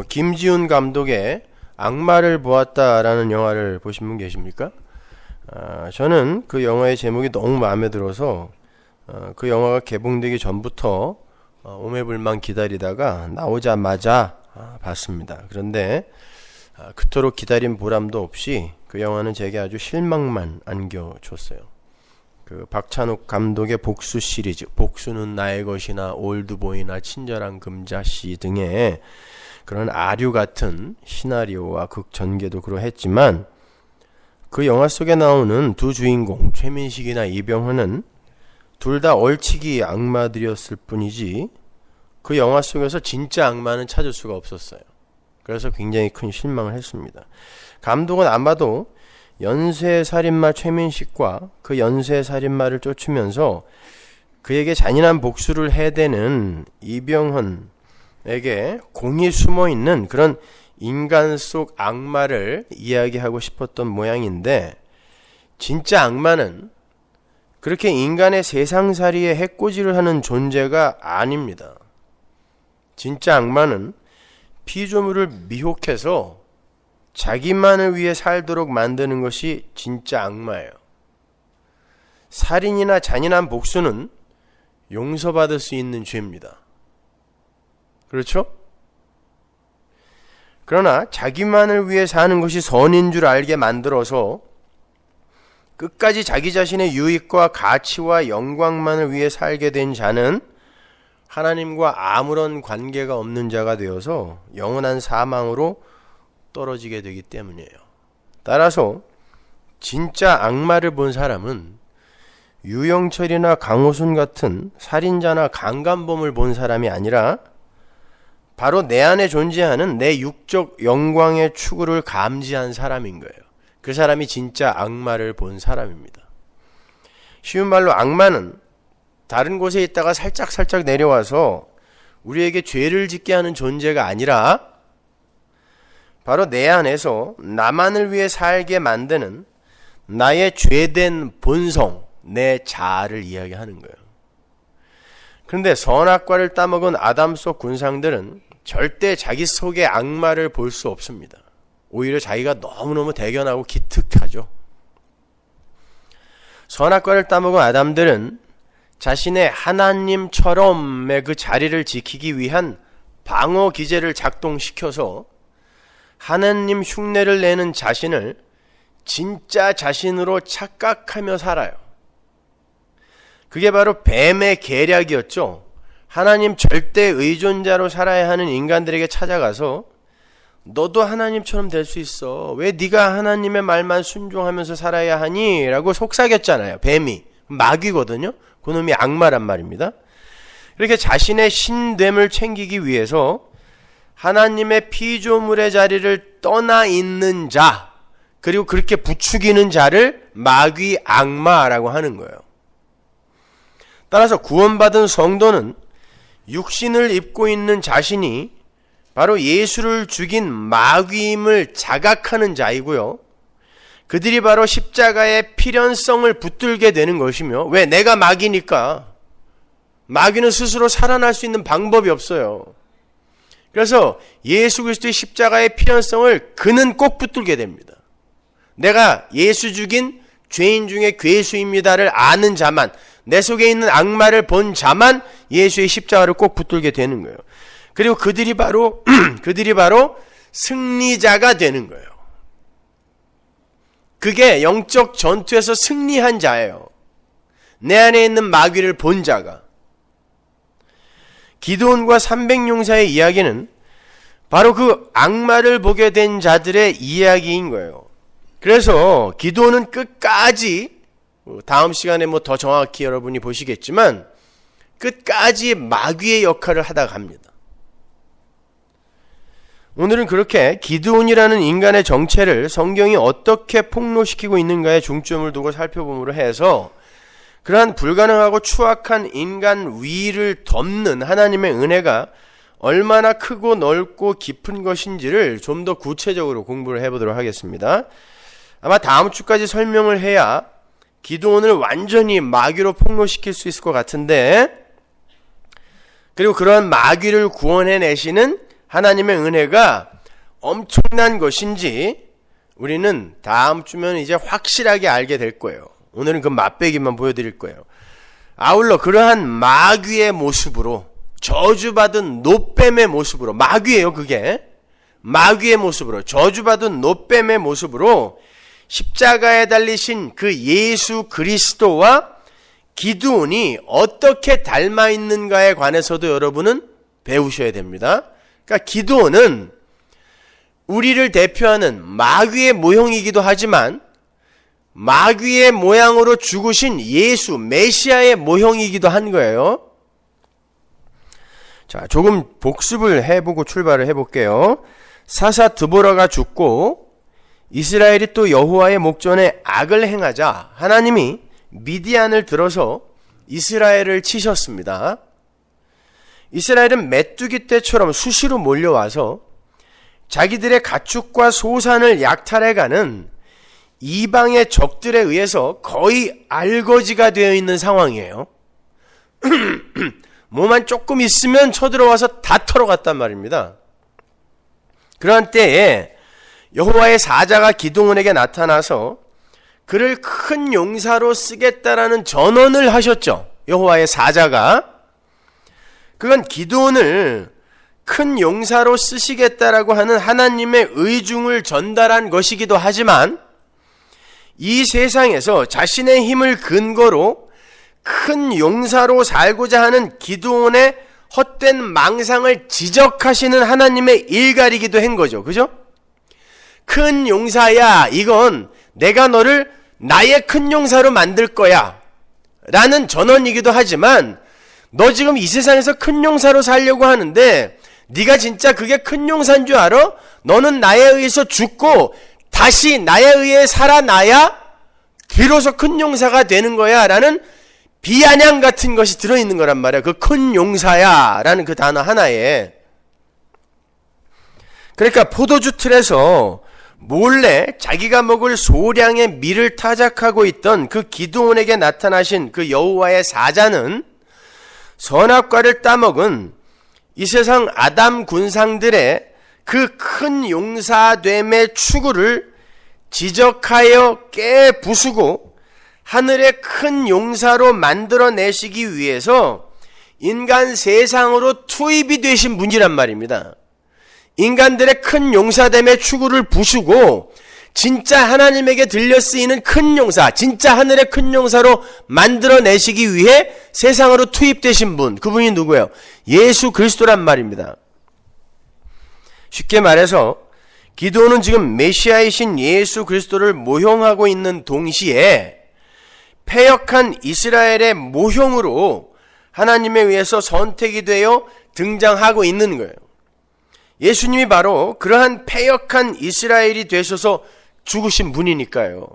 김지훈 감독의 악마를 보았다라는 영화를 보신 분 계십니까? 저는 그 영화의 제목이 너무 마음에 들어서 그 영화가 개봉되기 전부터 오매불망 기다리다가 나오자마자 봤습니다. 그런데 그토록 기다린 보람도 없이 그 영화는 제게 아주 실망만 안겨줬어요. 그 박찬욱 감독의 복수 시리즈, 복수는 나의 것이나 올드보이나 친절한 금자씨 등의 그런 아류 같은 시나리오와 극 전개도 그러했지만 그 영화 속에 나오는 두 주인공 최민식이나 이병헌은 둘 다 얼치기 악마들이었을 뿐이지 그 영화 속에서 진짜 악마는 찾을 수가 없었어요. 그래서 굉장히 큰 실망을 했습니다. 감독은 아마도 연쇄살인마 최민식과 그 연쇄살인마를 쫓으면서 그에게 잔인한 복수를 해대는 이병헌에게 공이 숨어있는 그런 인간 속 악마를 이야기하고 싶었던 모양인데, 진짜 악마는 그렇게 인간의 세상살이에 해코지를 하는 존재가 아닙니다. 진짜 악마는 피조물을 미혹해서 자기만을 위해 살도록 만드는 것이 진짜 악마예요. 살인이나 잔인한 복수는 용서받을 수 있는 죄입니다. 그렇죠? 그러나 자기만을 위해 사는 것이 선인 줄 알게 만들어서 끝까지 자기 자신의 유익과 가치와 영광만을 위해 살게 된 자는 하나님과 아무런 관계가 없는 자가 되어서 영원한 사망으로 떨어지게 되기 때문이에요. 따라서 진짜 악마를 본 사람은 유영철이나 강호순 같은 살인자나 강간범을 본 사람이 아니라 바로 내 안에 존재하는 내 육적 영광의 추구를 감지한 사람인 거예요. 그 사람이 진짜 악마를 본 사람입니다. 쉬운 말로 악마는 다른 곳에 있다가 살짝 내려와서 우리에게 죄를 짓게 하는 존재가 아니라 바로 내 안에서 나만을 위해 살게 만드는 나의 죄된 본성, 내 자아를 이야기하는 거예요. 그런데 선악과를 따먹은 아담 속 군상들은 절대 자기 속의 악마를 볼 수 없습니다. 오히려 자기가 너무너무 대견하고 기특하죠. 선악과를 따먹은 아담들은 자신의 하나님처럼의 그 자리를 지키기 위한 방어 기제를 작동시켜서 하나님 흉내를 내는 자신을 진짜 자신으로 착각하며 살아요. 그게 바로 뱀의 계략이었죠. 하나님 절대 의존자로 살아야 하는 인간들에게 찾아가서 너도 하나님처럼 될 수 있어. 왜 네가 하나님의 말만 순종하면서 살아야 하니? 라고 속삭였잖아요. 뱀이. 마귀거든요. 그놈이 악마란 말입니다. 이렇게 자신의 신됨을 챙기기 위해서 하나님의 피조물의 자리를 떠나 있는 자, 그리고 그렇게 부추기는 자를 마귀 악마라고 하는 거예요. 따라서 구원받은 성도는 육신을 입고 있는 자신이 바로 예수를 죽인 마귀임을 자각하는 자이고요. 그들이 바로 십자가의 필연성을 붙들게 되는 것이며, 왜? 내가 마귀니까. 마귀는 스스로 살아날 수 있는 방법이 없어요. 그래서 예수 그리스도의 십자가의 필연성을 그는 꼭 붙들게 됩니다. 내가 예수 죽인 죄인 중에 괴수입니다를 아는 자만, 내 속에 있는 악마를 본 자만 예수의 십자가를 꼭 붙들게 되는 거예요. 그리고 그들이 바로 승리자가 되는 거예요. 그게 영적 전투에서 승리한 자예요. 내 안에 있는 마귀를 본 자가. 기드온과 300용사의 이야기는 바로 그 악마를 보게 된 자들의 이야기인 거예요. 그래서 기드온은 끝까지, 다음 시간에 더 정확히 여러분이 보시겠지만 끝까지 마귀의 역할을 하다 갑니다. 오늘은 그렇게 기드온이라는 인간의 정체를 성경이 어떻게 폭로시키고 있는가에 중점을 두고 살펴봄으로 해서 그러한 불가능하고 추악한 인간 위를 덮는 하나님의 은혜가 얼마나 크고 넓고 깊은 것인지를 좀 더 구체적으로 공부를 해보도록 하겠습니다. 아마 다음 주까지 설명을 해야 기드온을 완전히 마귀로 폭로시킬 수 있을 것 같은데, 그리고 그런 마귀를 구원해내시는 하나님의 은혜가 엄청난 것인지 우리는 다음 주면 이제 확실하게 알게 될 거예요. 오늘은 그 맛배기만 보여드릴 거예요. 아울러 그러한 마귀의 모습으로, 저주받은 노뱀의 모습으로, 마귀예요 그게. 마귀의 모습으로, 저주받은 노뱀의 모습으로 십자가에 달리신 그 예수 그리스도와 기드온이 어떻게 닮아 있는가에 관해서도 여러분은 배우셔야 됩니다. 그러니까 기드온은 우리를 대표하는 마귀의 모형이기도 하지만 마귀의 모양으로 죽으신 예수 메시아의 모형이기도 한 거예요. 자, 조금 복습을 해보고 출발을 해볼게요. 사사 드보라가 죽고 이스라엘이 또 여호와의 목전에 악을 행하자 하나님이 미디안을 들어서 이스라엘을 치셨습니다. 이스라엘은 메뚜기 떼처럼 수시로 몰려와서 자기들의 가축과 소산을 약탈해가는 이방의 적들에 의해서 거의 알거지가 되어 있는 상황이에요. 뭐만 조금 있으면 쳐들어와서 다 털어갔단 말입니다. 그런 때에 여호와의 사자가 기드온에게 나타나서 그를 큰 용사로 쓰겠다라는 전언을 하셨죠. 여호와의 사자가. 그건 기드온을 큰 용사로 쓰시겠다라고 하는 하나님의 의중을 전달한 것이기도 하지만 이 세상에서 자신의 힘을 근거로 큰 용사로 살고자 하는 기드온의 헛된 망상을 지적하시는 하나님의 일갈이기도 한 거죠. 그죠? 큰 용사야, 이건 내가 너를 나의 큰 용사로 만들 거야 라는 전언이기도 하지만 너 지금 이 세상에서 큰 용사로 살려고 하는데 네가 진짜 그게 큰 용사인 줄 알아? 너는 나에 의해서 죽고 다시 나에 의해 살아나야 비로소 큰 용사가 되는 거야 라는 비아냥 같은 것이 들어있는 거란 말이야. 그 큰 용사야 라는 그 단어 하나에. 그러니까 포도주 틀에서 몰래 자기가 먹을 소량의 밀을 타작하고 있던 그 기드온에게 나타나신 그 여호와의 사자는 선악과를 따먹은 이 세상 아담 군상들의 그 큰 용사됨의 추구를 지적하여 깨부수고 하늘의 큰 용사로 만들어내시기 위해서 인간 세상으로 투입이 되신 분이란 말입니다. 인간들의 큰 용사됨의 추구를 부수고 진짜 하나님에게 들려 쓰이는 큰 용사, 진짜 하늘의 큰 용사로 만들어내시기 위해 세상으로 투입되신 분, 그분이 누구예요? 예수 그리스도란 말입니다. 쉽게 말해서 기드온은 지금 메시아이신 예수 그리스도를 모형하고 있는 동시에 패역한 이스라엘의 모형으로 하나님에 의해서 선택이 되어 등장하고 있는 거예요. 예수님이 바로 그러한 패역한 이스라엘이 되셔서 죽으신 분이니까요.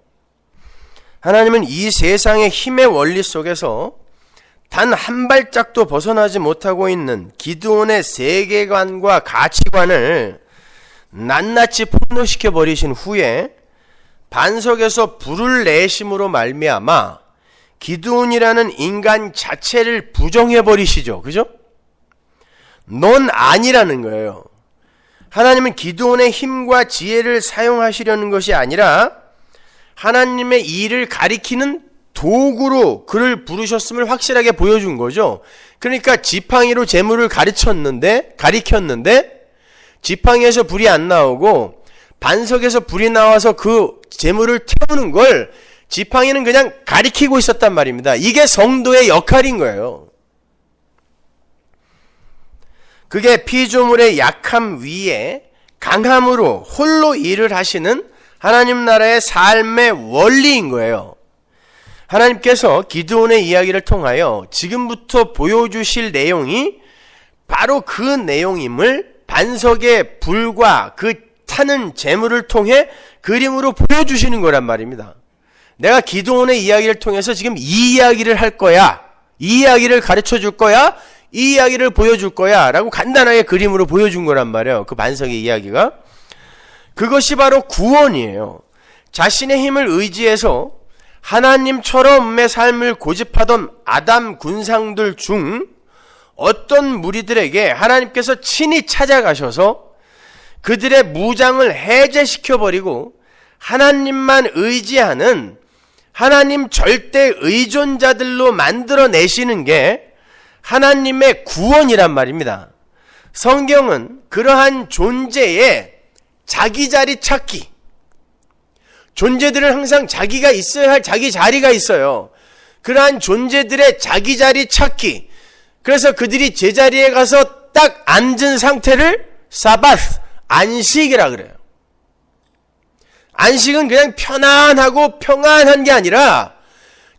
하나님은 이 세상의 힘의 원리 속에서 단 한 발짝도 벗어나지 못하고 있는 기드온의 세계관과 가치관을 낱낱이 폭로시켜 버리신 후에 반석에서 불을 내심으로 말미암아 기드온이라는 인간 자체를 부정해 버리시죠. 그죠? 넌 아니라는 거예요. 하나님은 기드온의 힘과 지혜를 사용하시려는 것이 아니라 하나님의 일을 가리키는 도구로 그를 부르셨음을 확실하게 보여준 거죠. 그러니까 지팡이로 재물을 가리켰는데 지팡이에서 불이 안 나오고 반석에서 불이 나와서 그 재물을 태우는 걸 지팡이는 그냥 가리키고 있었단 말입니다. 이게 성도의 역할인 거예요. 그게 피조물의 약함 위에 강함으로 홀로 일을 하시는 하나님 나라의 삶의 원리인 거예요. 하나님께서 기드온의 이야기를 통하여 지금부터 보여주실 내용이 바로 그 내용임을 반석의 불과 그 타는 재물을 통해 그림으로 보여주시는 거란 말입니다. 내가 기드온의 이야기를 통해서 지금 이 이야기를 할 거야, 이 이야기를 가르쳐 줄 거야, 이 이야기를 보여줄 거야 라고 간단하게 그림으로 보여준 거란 말이에요. 그 반석의 이야기가. 그것이 바로 구원이에요. 자신의 힘을 의지해서 하나님처럼의 삶을 고집하던 아담 군상들 중 어떤 무리들에게 하나님께서 친히 찾아가셔서 그들의 무장을 해제시켜버리고 하나님만 의지하는 하나님 절대 의존자들로 만들어내시는 게 하나님의 구원이란 말입니다. 성경은 그러한 존재의 자기 자리 찾기, 존재들은 항상 자기가 있어야 할 자기 자리가 있어요. 그러한 존재들의 자기 자리 찾기, 그래서 그들이 제자리에 가서 딱 앉은 상태를 사바스, 안식이라 그래요. 안식은 그냥 편안하고 평안한 게 아니라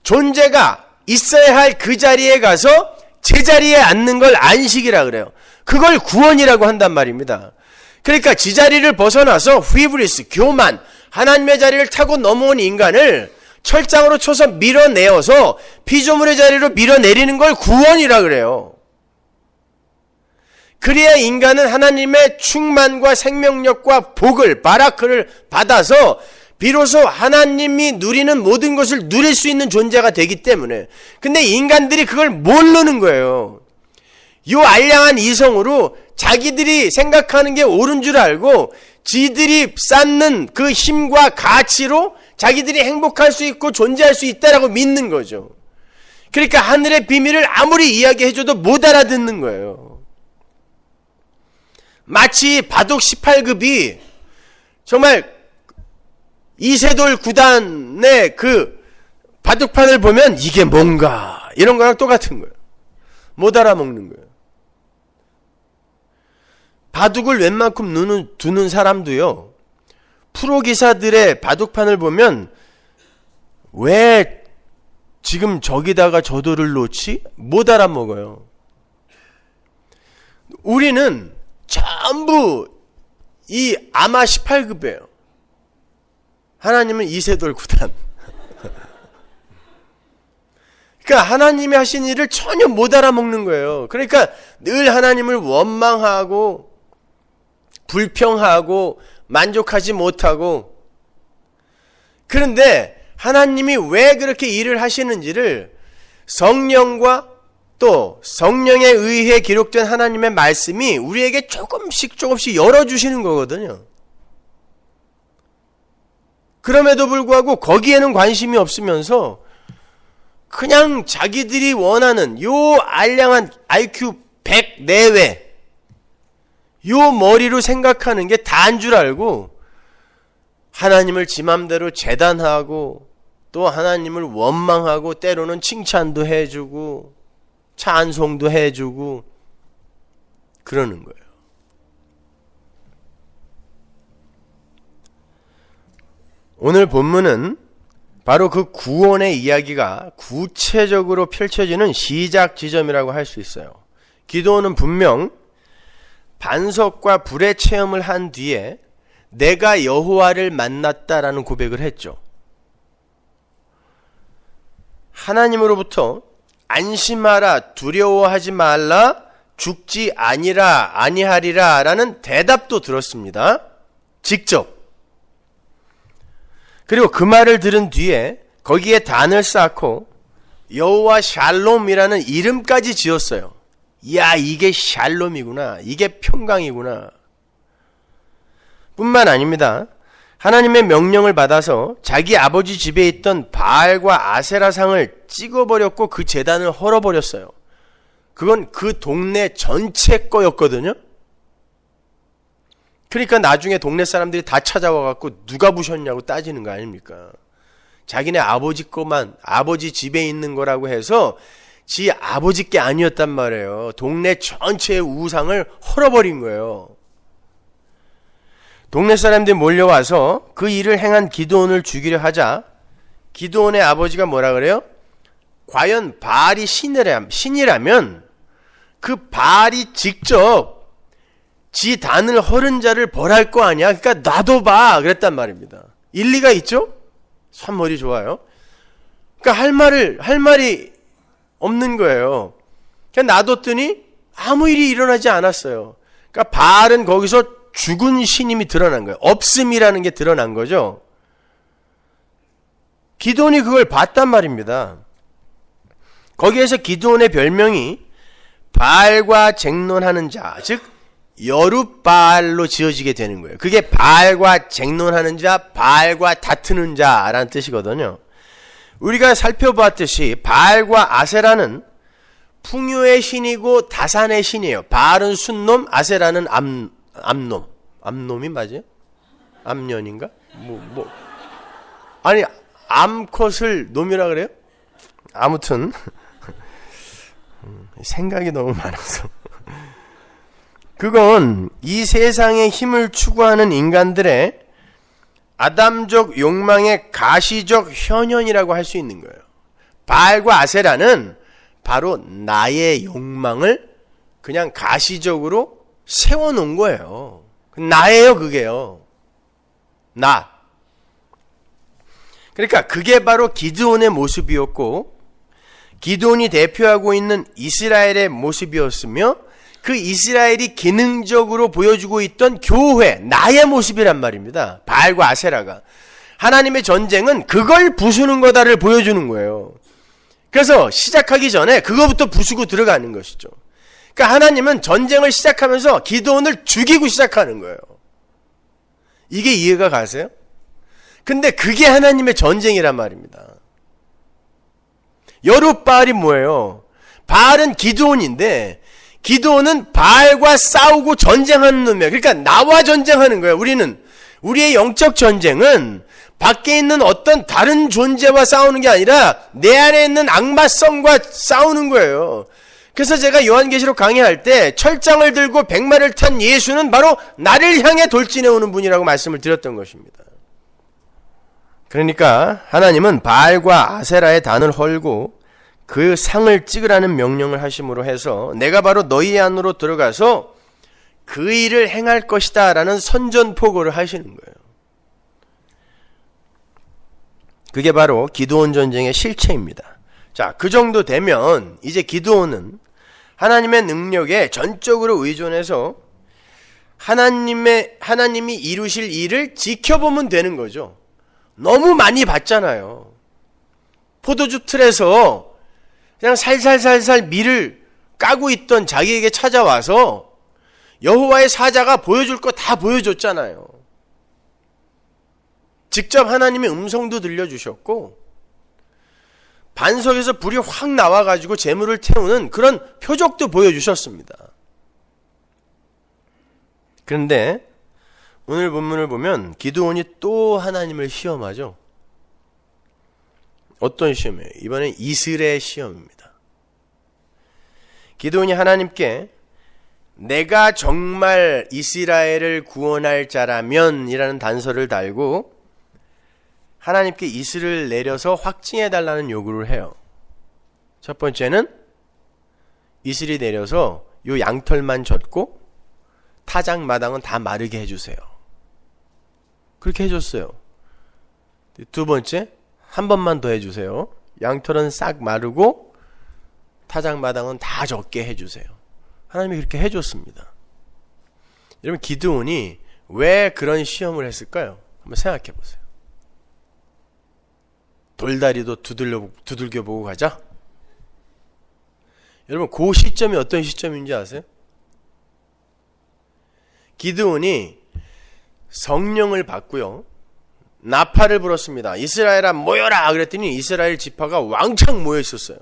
존재가 있어야 할 그 자리에 가서 제자리에 앉는 걸 안식이라 그래요. 그걸 구원이라고 한단 말입니다. 그러니까 지자리를 벗어나서 휘브리스, 교만, 하나님의 자리를 타고 넘어온 인간을 철장으로 쳐서 밀어내어서 피조물의 자리로 밀어내리는 걸 구원이라 그래요. 그래야 인간은 하나님의 충만과 생명력과 복을, 바라크를 받아서 비로소 하나님이 누리는 모든 것을 누릴 수 있는 존재가 되기 때문에. 근데 인간들이 그걸 모르는 거예요. 요 알량한 이성으로 자기들이 생각하는 게 옳은 줄 알고 지들이 쌓는 그 힘과 가치로 자기들이 행복할 수 있고 존재할 수 있다라고 믿는 거죠. 그러니까 하늘의 비밀을 아무리 이야기해줘도 못 알아듣는 거예요. 마치 바둑 18급이 정말 이세돌 구단의 그 바둑판을 보면 이게 뭔가 이런 거랑 똑같은 거예요. 못 알아먹는 거예요. 바둑을 웬만큼 두는 사람도요, 프로 기사들의 바둑판을 보면 왜 지금 저기다가 저 돌을 놓지? 못 알아먹어요. 우리는 전부 이 아마 18급이에요. 하나님은 이세돌 구단. 그러니까 하나님이 하신 일을 전혀 못 알아먹는 거예요. 그러니까 늘 하나님을 원망하고 불평하고 만족하지 못하고, 그런데 하나님이 왜 그렇게 일을 하시는지를 성령과 또 성령에 의해 기록된 하나님의 말씀이 우리에게 조금씩 열어주시는 거거든요. 그럼에도 불구하고 거기에는 관심이 없으면서 그냥 자기들이 원하는 요 알량한 IQ 100 내외 요 머리로 생각하는 게 다인 줄 알고 하나님을 지 맘대로 재단하고 또 하나님을 원망하고 때로는 칭찬도 해주고 찬송도 해주고 그러는 거예요. 오늘 본문은 바로 그 구원의 이야기가 구체적으로 펼쳐지는 시작 지점이라고 할 수 있어요. 기드온은 분명 반석과 불의 체험을 한 뒤에 내가 여호와를 만났다라는 고백을 했죠. 하나님으로부터 안심하라, 두려워하지 말라, 죽지 아니하리라 라는 대답도 들었습니다. 직접. 그리고 그 말을 들은 뒤에 거기에 단을 쌓고 여호와 샬롬이라는 이름까지 지었어요. 야, 이게 샬롬이구나. 이게 평강이구나. 뿐만 아닙니다. 하나님의 명령을 받아서 자기 아버지 집에 있던 바알과 아세라상을 찍어버렸고 그 제단을 헐어버렸어요. 그건 그 동네 전체 거였거든요. 그러니까 나중에 동네 사람들이 다 찾아와갖고 누가 부셨냐고 따지는 거 아닙니까? 자기네 아버지 거만, 아버지 집에 있는 거라고 해서 지 아버지 게 아니었단 말이에요. 동네 전체의 우상을 헐어버린 거예요. 동네 사람들이 몰려와서 그 일을 행한 기드온을 죽이려 하자 기드온의 아버지가 뭐라 그래요? 과연 바알이 신이라면 그 바알이 직접 지 단을 헐은 자를 벌할 거 아니야? 그러니까 놔둬봐 그랬단 말입니다. 일리가 있죠? 참 머리 좋아요. 그러니까 할 말이 없는 거예요. 그냥 놔뒀더니 아무 일이 일어나지 않았어요. 그러니까 바알은 거기서 죽은 신임이 드러난 거예요. 없음이라는 게 드러난 거죠. 기드온이 그걸 봤단 말입니다. 거기에서 기드온의 별명이 바알과 쟁론하는 자, 즉 여룻바알로 지어지게 되는 거예요. 그게 바알과 쟁론하는 자, 바알과 다투는 자라는 뜻이거든요. 우리가 살펴보았듯이 바알과 아세라는 풍요의 신이고 다산의 신이에요. 바알은 순놈, 아세라는 암놈. 암놈이 맞아요? 암년인가? 아니, 암컷을 놈이라 그래요? 아무튼 생각이 너무 많아서 그건 이 세상의 힘을 추구하는 인간들의 아담적 욕망의 가시적 현현이라고 할 수 있는 거예요. 바알과 아세라는 바로 나의 욕망을 그냥 가시적으로 세워놓은 거예요. 나예요, 그게요. 나. 그러니까 그게 바로 기드온의 모습이었고, 기드온이 대표하고 있는 이스라엘의 모습이었으며, 그 이스라엘이 기능적으로 보여주고 있던 교회, 나의 모습이란 말입니다. 바알과 아세라가. 하나님의 전쟁은 그걸 부수는 거다를 보여주는 거예요. 그래서 시작하기 전에 그거부터 부수고 들어가는 것이죠. 그러니까 하나님은 전쟁을 시작하면서 기드온을 죽이고 시작하는 거예요. 이게 이해가 가세요? 근데 그게 하나님의 전쟁이란 말입니다. 여룻바알이 뭐예요? 바알은 기드온인데 기드온은 바알과 싸우고 전쟁하는 놈이에요. 그러니까 나와 전쟁하는 거예요. 우리의 영적 전쟁은 밖에 있는 어떤 다른 존재와 싸우는 게 아니라 내 안에 있는 악마성과 싸우는 거예요. 그래서 제가 요한계시록 강의할 때 철장을 들고 백마를 탄 예수는 바로 나를 향해 돌진해 오는 분이라고 말씀을 드렸던 것입니다. 그러니까 하나님은 바알과 아세라의 단을 헐고 그 상을 찍으라는 명령을 하심으로 해서 내가 바로 너희 안으로 들어가서 그 일을 행할 것이다 라는 선전포고를 하시는 거예요. 그게 바로 기드온 전쟁의 실체입니다. 자, 그 정도 되면 이제 기드온은 하나님의 능력에 전적으로 의존해서 하나님이 이루실 일을 지켜보면 되는 거죠. 너무 많이 봤잖아요. 포도주 틀에서 그냥 살살살살 밀을 까고 있던 자기에게 찾아와서 여호와의 사자가 보여줄 거 다 보여줬잖아요. 직접 하나님의 음성도 들려주셨고 반석에서 불이 확 나와가지고 재물을 태우는 그런 표적도 보여주셨습니다. 그런데 오늘 본문을 보면 기드온이 또 하나님을 시험하죠. 어떤 시험이에요? 이번엔 이슬의 시험입니다. 기드온이 하나님께 내가 정말 이스라엘을 구원할 자라면 이라는 단서를 달고 하나님께 이슬을 내려서 확증해달라는 요구를 해요. 첫 번째는 이슬이 내려서 요 양털만 젖고 타작 마당은 다 마르게 해주세요. 그렇게 해줬어요. 두 번째, 한 번만 더 해주세요. 양털은 싹 마르고 타작 마당은 다 젖게 해주세요. 하나님이 그렇게 해줬습니다. 여러분, 기드온이 왜 그런 시험을 했을까요? 한번 생각해 보세요. 돌다리도 두들겨보고 가자. 여러분, 그 시점이 어떤 시점인지 아세요? 기드온이 성령을 받고요, 나팔을 불었습니다. 이스라엘아 모여라 그랬더니 이스라엘 지파가 왕창 모여 있었어요.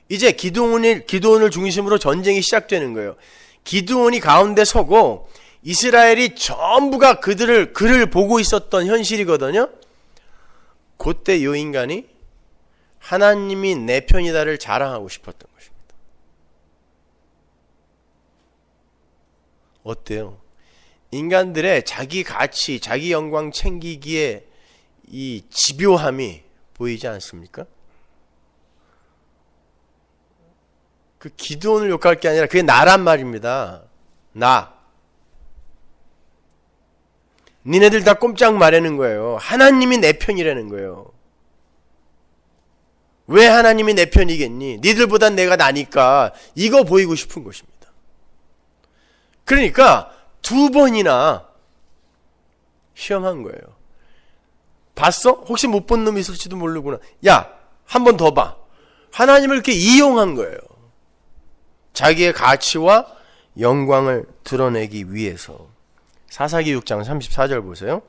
이제 기드온을 중심으로 전쟁이 시작되는 거예요. 기드온이 가운데 서고 이스라엘이 전부가 그를 보고 있었던 현실이거든요. 그때 이 인간이 하나님이 내 편이다를 자랑하고 싶었던 것입니다. 어때요? 인간들의 자기 가치, 자기 영광 챙기기에 이 집요함이 보이지 않습니까? 그 기드온을 욕할 게 아니라 그게 나란 말입니다. 나. 니네들 다 꼼짝 말하는 거예요. 하나님이 내 편이라는 거예요. 왜 하나님이 내 편이겠니? 니들보단 내가 나니까. 이거 보이고 싶은 것입니다. 그러니까 2번이나 시험한 거예요. 봤어? 혹시 못 본 놈이 있을지도 모르구나. 야, 한 번 더 봐. 하나님을 이렇게 이용한 거예요. 자기의 가치와 영광을 드러내기 위해서. 사사기 6장 34절 보세요.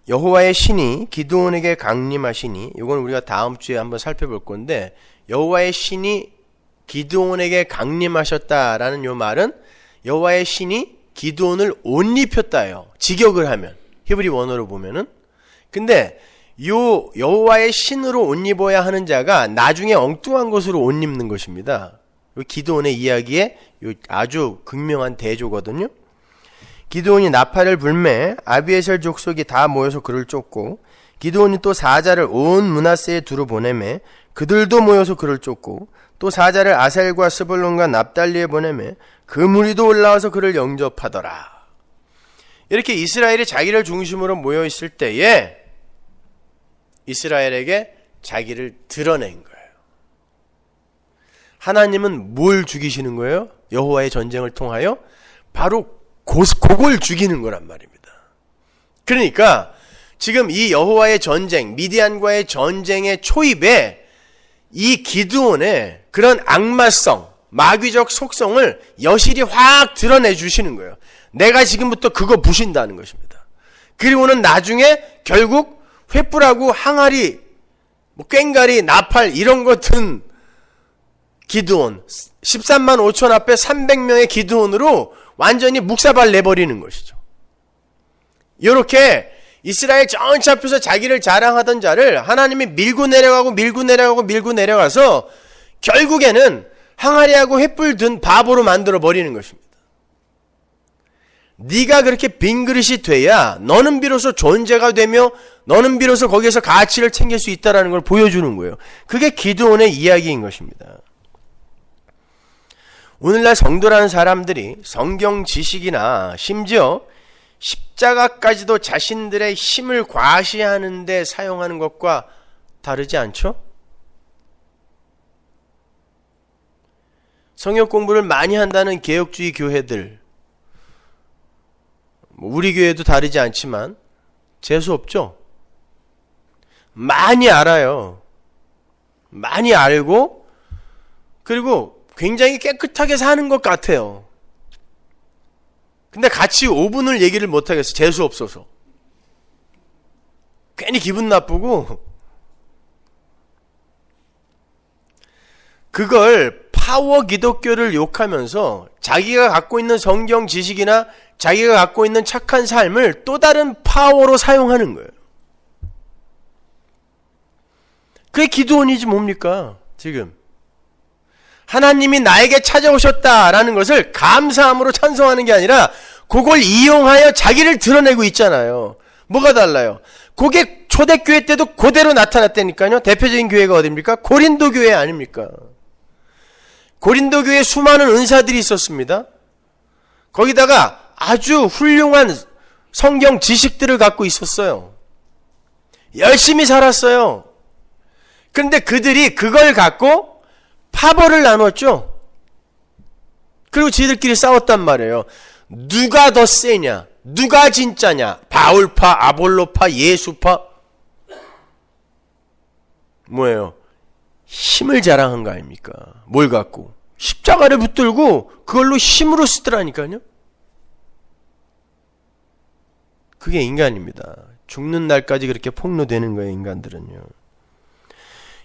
여호와의 신이 기드온에게 강림하시니, 이건 우리가 다음 주에 한번 살펴볼 건데, 여호와의 신이 기드온에게 강림하셨다라는 요 말은 여호와의 신이 기드온을 옷 입혔다예요. 직역을 하면, 히브리 원어로 보면은. 근데 요 여호와의 신으로 옷 입어야 하는 자가 나중에 엉뚱한 것으로 옷 입는 것입니다. 요 기드온의 이야기에 요 아주 극명한 대조거든요. 기드온이 나팔을 불매 아비에셀 족속이 다 모여서 그를 쫓고, 기드온이 또 사자를 온 므낫세에 두루 보내매 그들도 모여서 그를 쫓고, 또 사자를 아셀과 스불론과 납달리에 보내매 그 무리도 올라와서 그를 영접하더라. 이렇게 이스라엘이 자기를 중심으로 모여 있을 때에 이스라엘에게 자기를 드러낸 거예요. 하나님은 뭘 죽이시는 거예요? 여호와의 전쟁을 통하여 바로 그걸 죽이는 거란 말입니다. 그러니까 지금 이 여호와의 전쟁, 미디안과의 전쟁의 초입에 이 기드온의 그런 악마성, 마귀적 속성을 여실히 확 드러내 주시는 거예요. 내가 지금부터 그거 부신다는 것입니다. 그리고는 나중에 결국 횃불하고 항아리, 꽹가리, 나팔 이런 거 든 기드온, 13만 5천 앞에 300명의 기드온으로 완전히 묵사발 내버리는 것이죠. 이렇게 이스라엘 전체 앞에서 자기를 자랑하던 자를 하나님이 밀고 내려가서 결국에는 항아리하고 횃불 든 바보로 만들어 버리는 것입니다. 네가 그렇게 빈 그릇이 돼야 너는 비로소 존재가 되며 너는 비로소 거기에서 가치를 챙길 수 있다는 걸 보여주는 거예요. 그게 기드온의 이야기인 것입니다. 오늘날 성도라는 사람들이 성경 지식이나 심지어 십자가까지도 자신들의 힘을 과시하는 데 사용하는 것과 다르지 않죠? 성역 공부를 많이 한다는 개혁주의 교회들, 우리 교회도 다르지 않지만 재수 없죠? 많이 알아요. 많이 알고 그리고 굉장히 깨끗하게 사는 것 같아요. 근데 같이 5분을 얘기를 못하겠어. 재수 없어서. 괜히 기분 나쁘고, 그걸 파워 기독교를 욕하면서 자기가 갖고 있는 성경 지식이나 자기가 갖고 있는 착한 삶을 또 다른 파워로 사용하는 거예요. 그게 기드온이지 뭡니까? 지금 하나님이 나에게 찾아오셨다라는 것을 감사함으로 찬송하는 게 아니라 그걸 이용하여 자기를 드러내고 있잖아요. 뭐가 달라요? 그게 초대교회 때도 그대로 나타났다니까요. 대표적인 교회가 어딥니까? 고린도 교회 아닙니까? 고린도 교회에 수많은 은사들이 있었습니다. 거기다가 아주 훌륭한 성경 지식들을 갖고 있었어요. 열심히 살았어요. 그런데 그들이 그걸 갖고 파벌을 나눴죠. 그리고 지들끼리 싸웠단 말이에요. 누가 더 세냐? 누가 진짜냐? 바울파, 아볼로파, 예수파? 뭐예요? 힘을 자랑한 거 아닙니까? 뭘 갖고? 십자가를 붙들고 그걸로 힘으로 쓰더라니까요. 그게 인간입니다. 죽는 날까지 그렇게 폭로되는 거예요, 인간들은요.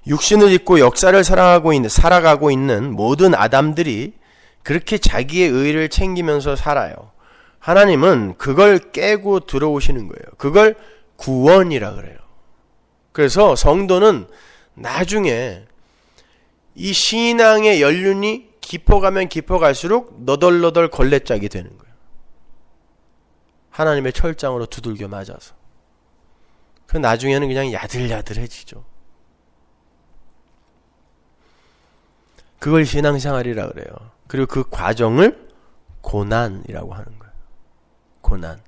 육신을 입고 역사를 살아가고 있는 모든 아담들이 그렇게 자기의 의를 챙기면서 살아요. 하나님은 그걸 깨고 들어오시는 거예요. 그걸 구원이라 그래요. 그래서 성도는 나중에 이 신앙의 연륜이 깊어가면 깊어갈수록 너덜너덜 걸레짝이 되는 거예요. 하나님의 철장으로 두들겨 맞아서. 그 나중에는 그냥 야들야들해지죠. 그걸 신앙생활이라 그래요. 그리고 그 과정을 고난이라고 하는 거예요. 고난.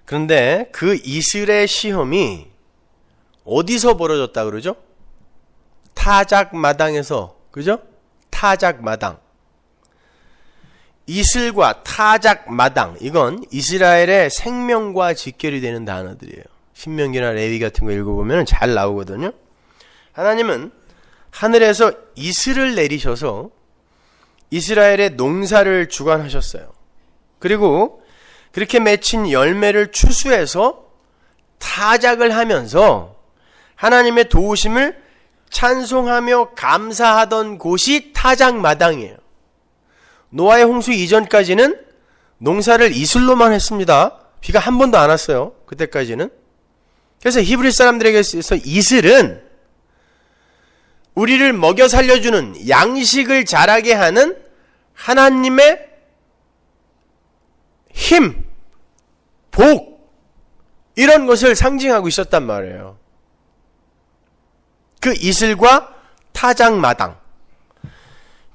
그런데 그 이슬의 시험이 어디서 벌어졌다 그러죠? 타작마당에서, 그죠? 타작마당. 이슬과 타작마당, 이건 이스라엘의 생명과 직결이 되는 단어들이에요. 신명기나 레위 같은 거 읽어보면 잘 나오거든요. 하나님은 하늘에서 이슬을 내리셔서 이스라엘의 농사를 주관하셨어요. 그리고 그렇게 맺힌 열매를 추수해서 타작을 하면서 하나님의 도우심을 찬송하며 감사하던 곳이 타작마당이에요. 노아의 홍수 이전까지는 농사를 이슬로만 했습니다. 비가 한 번도 안 왔어요. 그때까지는. 그래서 히브리 사람들에게 있어서 이슬은 우리를 먹여 살려주는, 양식을 자라게 하는 하나님의 힘, 복, 이런 것을 상징하고 있었단 말이에요. 그 이슬과 타작마당.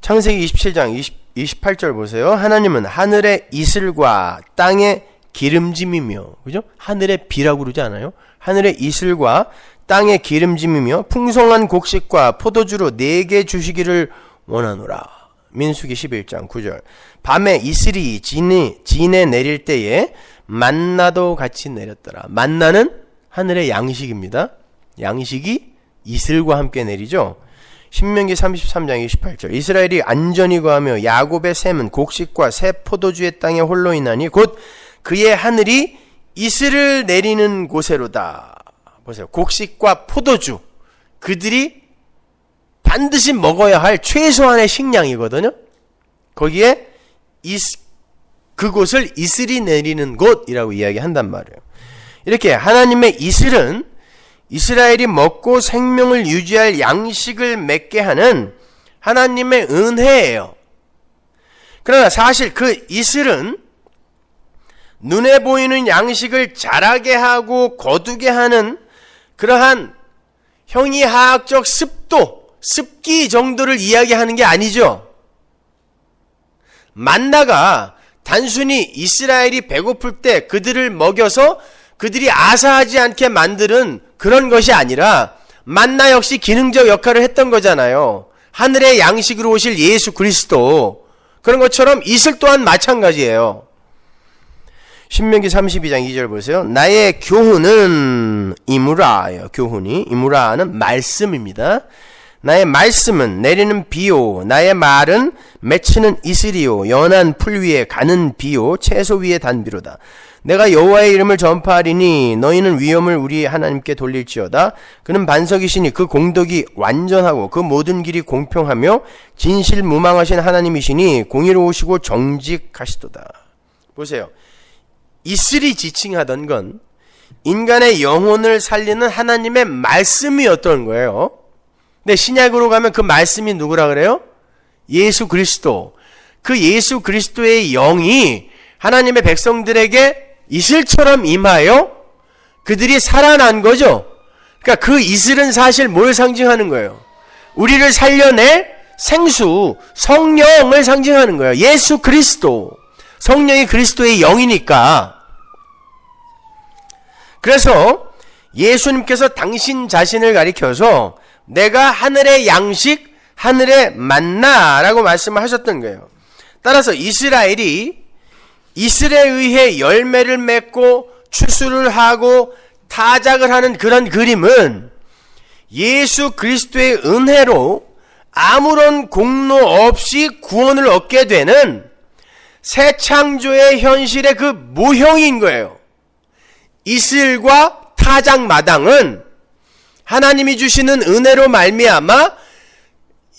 창세기 27장 28절 보세요. 하나님은 하늘의 이슬과 땅의 기름짐이며, 그죠? 하늘의 비라고 그러지 않아요? 하늘의 이슬과 땅의 기름짐이며 풍성한 곡식과 포도주로 내게 주시기를 원하노라. 민수기 11장 9절. 밤에 이슬이 진에 내릴 때에 만나도 같이 내렸더라. 만나는 하늘의 양식입니다. 양식이 이슬과 함께 내리죠. 신명기 33장 28절. 이스라엘이 안전히 거하며 야곱의 샘은 곡식과 새 포도주의 땅에 홀로 있나니 곧 그의 하늘이 이슬을 내리는 곳에로다. 보세요. 곡식과 포도주, 그들이 반드시 먹어야 할 최소한의 식량이거든요. 거기에 그곳을 이슬이 내리는 곳이라고 이야기한단 말이에요. 이렇게 하나님의 이슬은 이스라엘이 먹고 생명을 유지할 양식을 맺게 하는 하나님의 은혜예요. 그러나 사실 그 이슬은 눈에 보이는 양식을 자라게 하고 거두게 하는 그러한 형이하학적 습기 정도를 이야기하는 게 아니죠. 만나가 단순히 이스라엘이 배고플 때 그들을 먹여서 그들이 아사하지 않게 만드는 그런 것이 아니라 만나 역시 기능적 역할을 했던 거잖아요. 하늘의 양식으로 오실 예수 그리스도, 그런 것처럼 이슬 또한 마찬가지예요. 신명기 32장 2절 보세요. 나의 교훈은 이무라예요. 교훈이, 이무라는 말씀입니다. 나의 말씀은 내리는 비요, 나의 말은 맺히는 이슬이요, 연한 풀 위에 가는 비요, 채소 위에 단비로다. 내가 여호와의 이름을 전파하리니 너희는 위엄을 우리 하나님께 돌릴지어다. 그는 반석이시니 그 공덕이 완전하고 그 모든 길이 공평하며 진실무망하신 하나님이시니 공의로우시고 정직하시도다. 보세요. 이슬이 지칭하던 건 인간의 영혼을 살리는 하나님의 말씀이었던 거예요. 근데 신약으로 가면 그 말씀이 누구라 그래요? 예수 그리스도. 그 예수 그리스도의 영이 하나님의 백성들에게 이슬처럼 임하여 그들이 살아난 거죠. 그러니까 그 이슬은 사실 뭘 상징하는 거예요? 우리를 살려낼 생수, 성령을 상징하는 거예요. 예수 그리스도. 성령이 그리스도의 영이니까. 그래서 예수님께서 당신 자신을 가리켜서 내가 하늘의 양식, 하늘의 만나라고 말씀을 하셨던 거예요. 따라서 이스라엘이 이슬에 의해 열매를 맺고 추수를 하고 타작을 하는 그런 그림은 예수 그리스도의 은혜로 아무런 공로 없이 구원을 얻게 되는 새 창조의 현실의 그 모형인 거예요. 이슬과 타작마당은 하나님이 주시는 은혜로 말미암아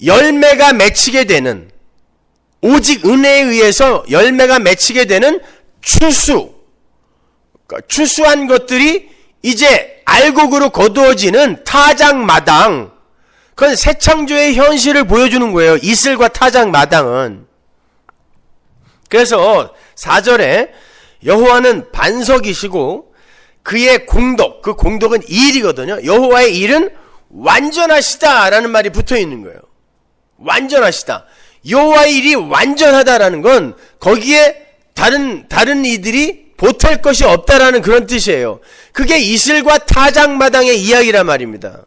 열매가 맺히게 되는, 오직 은혜에 의해서 열매가 맺히게 되는 추수, 그러니까 추수한 것들이 이제 알곡으로 거두어지는 타작마당, 그건 새 창조의 현실을 보여주는 거예요. 이슬과 타작마당은. 그래서 4절에 여호와는 반석이시고 그의 공덕, 그 공덕은 일이거든요. 여호와의 일은 완전하시다라는 말이 붙어 있는 거예요. 완전하시다. 여호와의 일이 완전하다라는 건 거기에 다른 이들이 보탤 것이 없다라는 그런 뜻이에요. 그게 이슬과 타작마당의 이야기란 말입니다.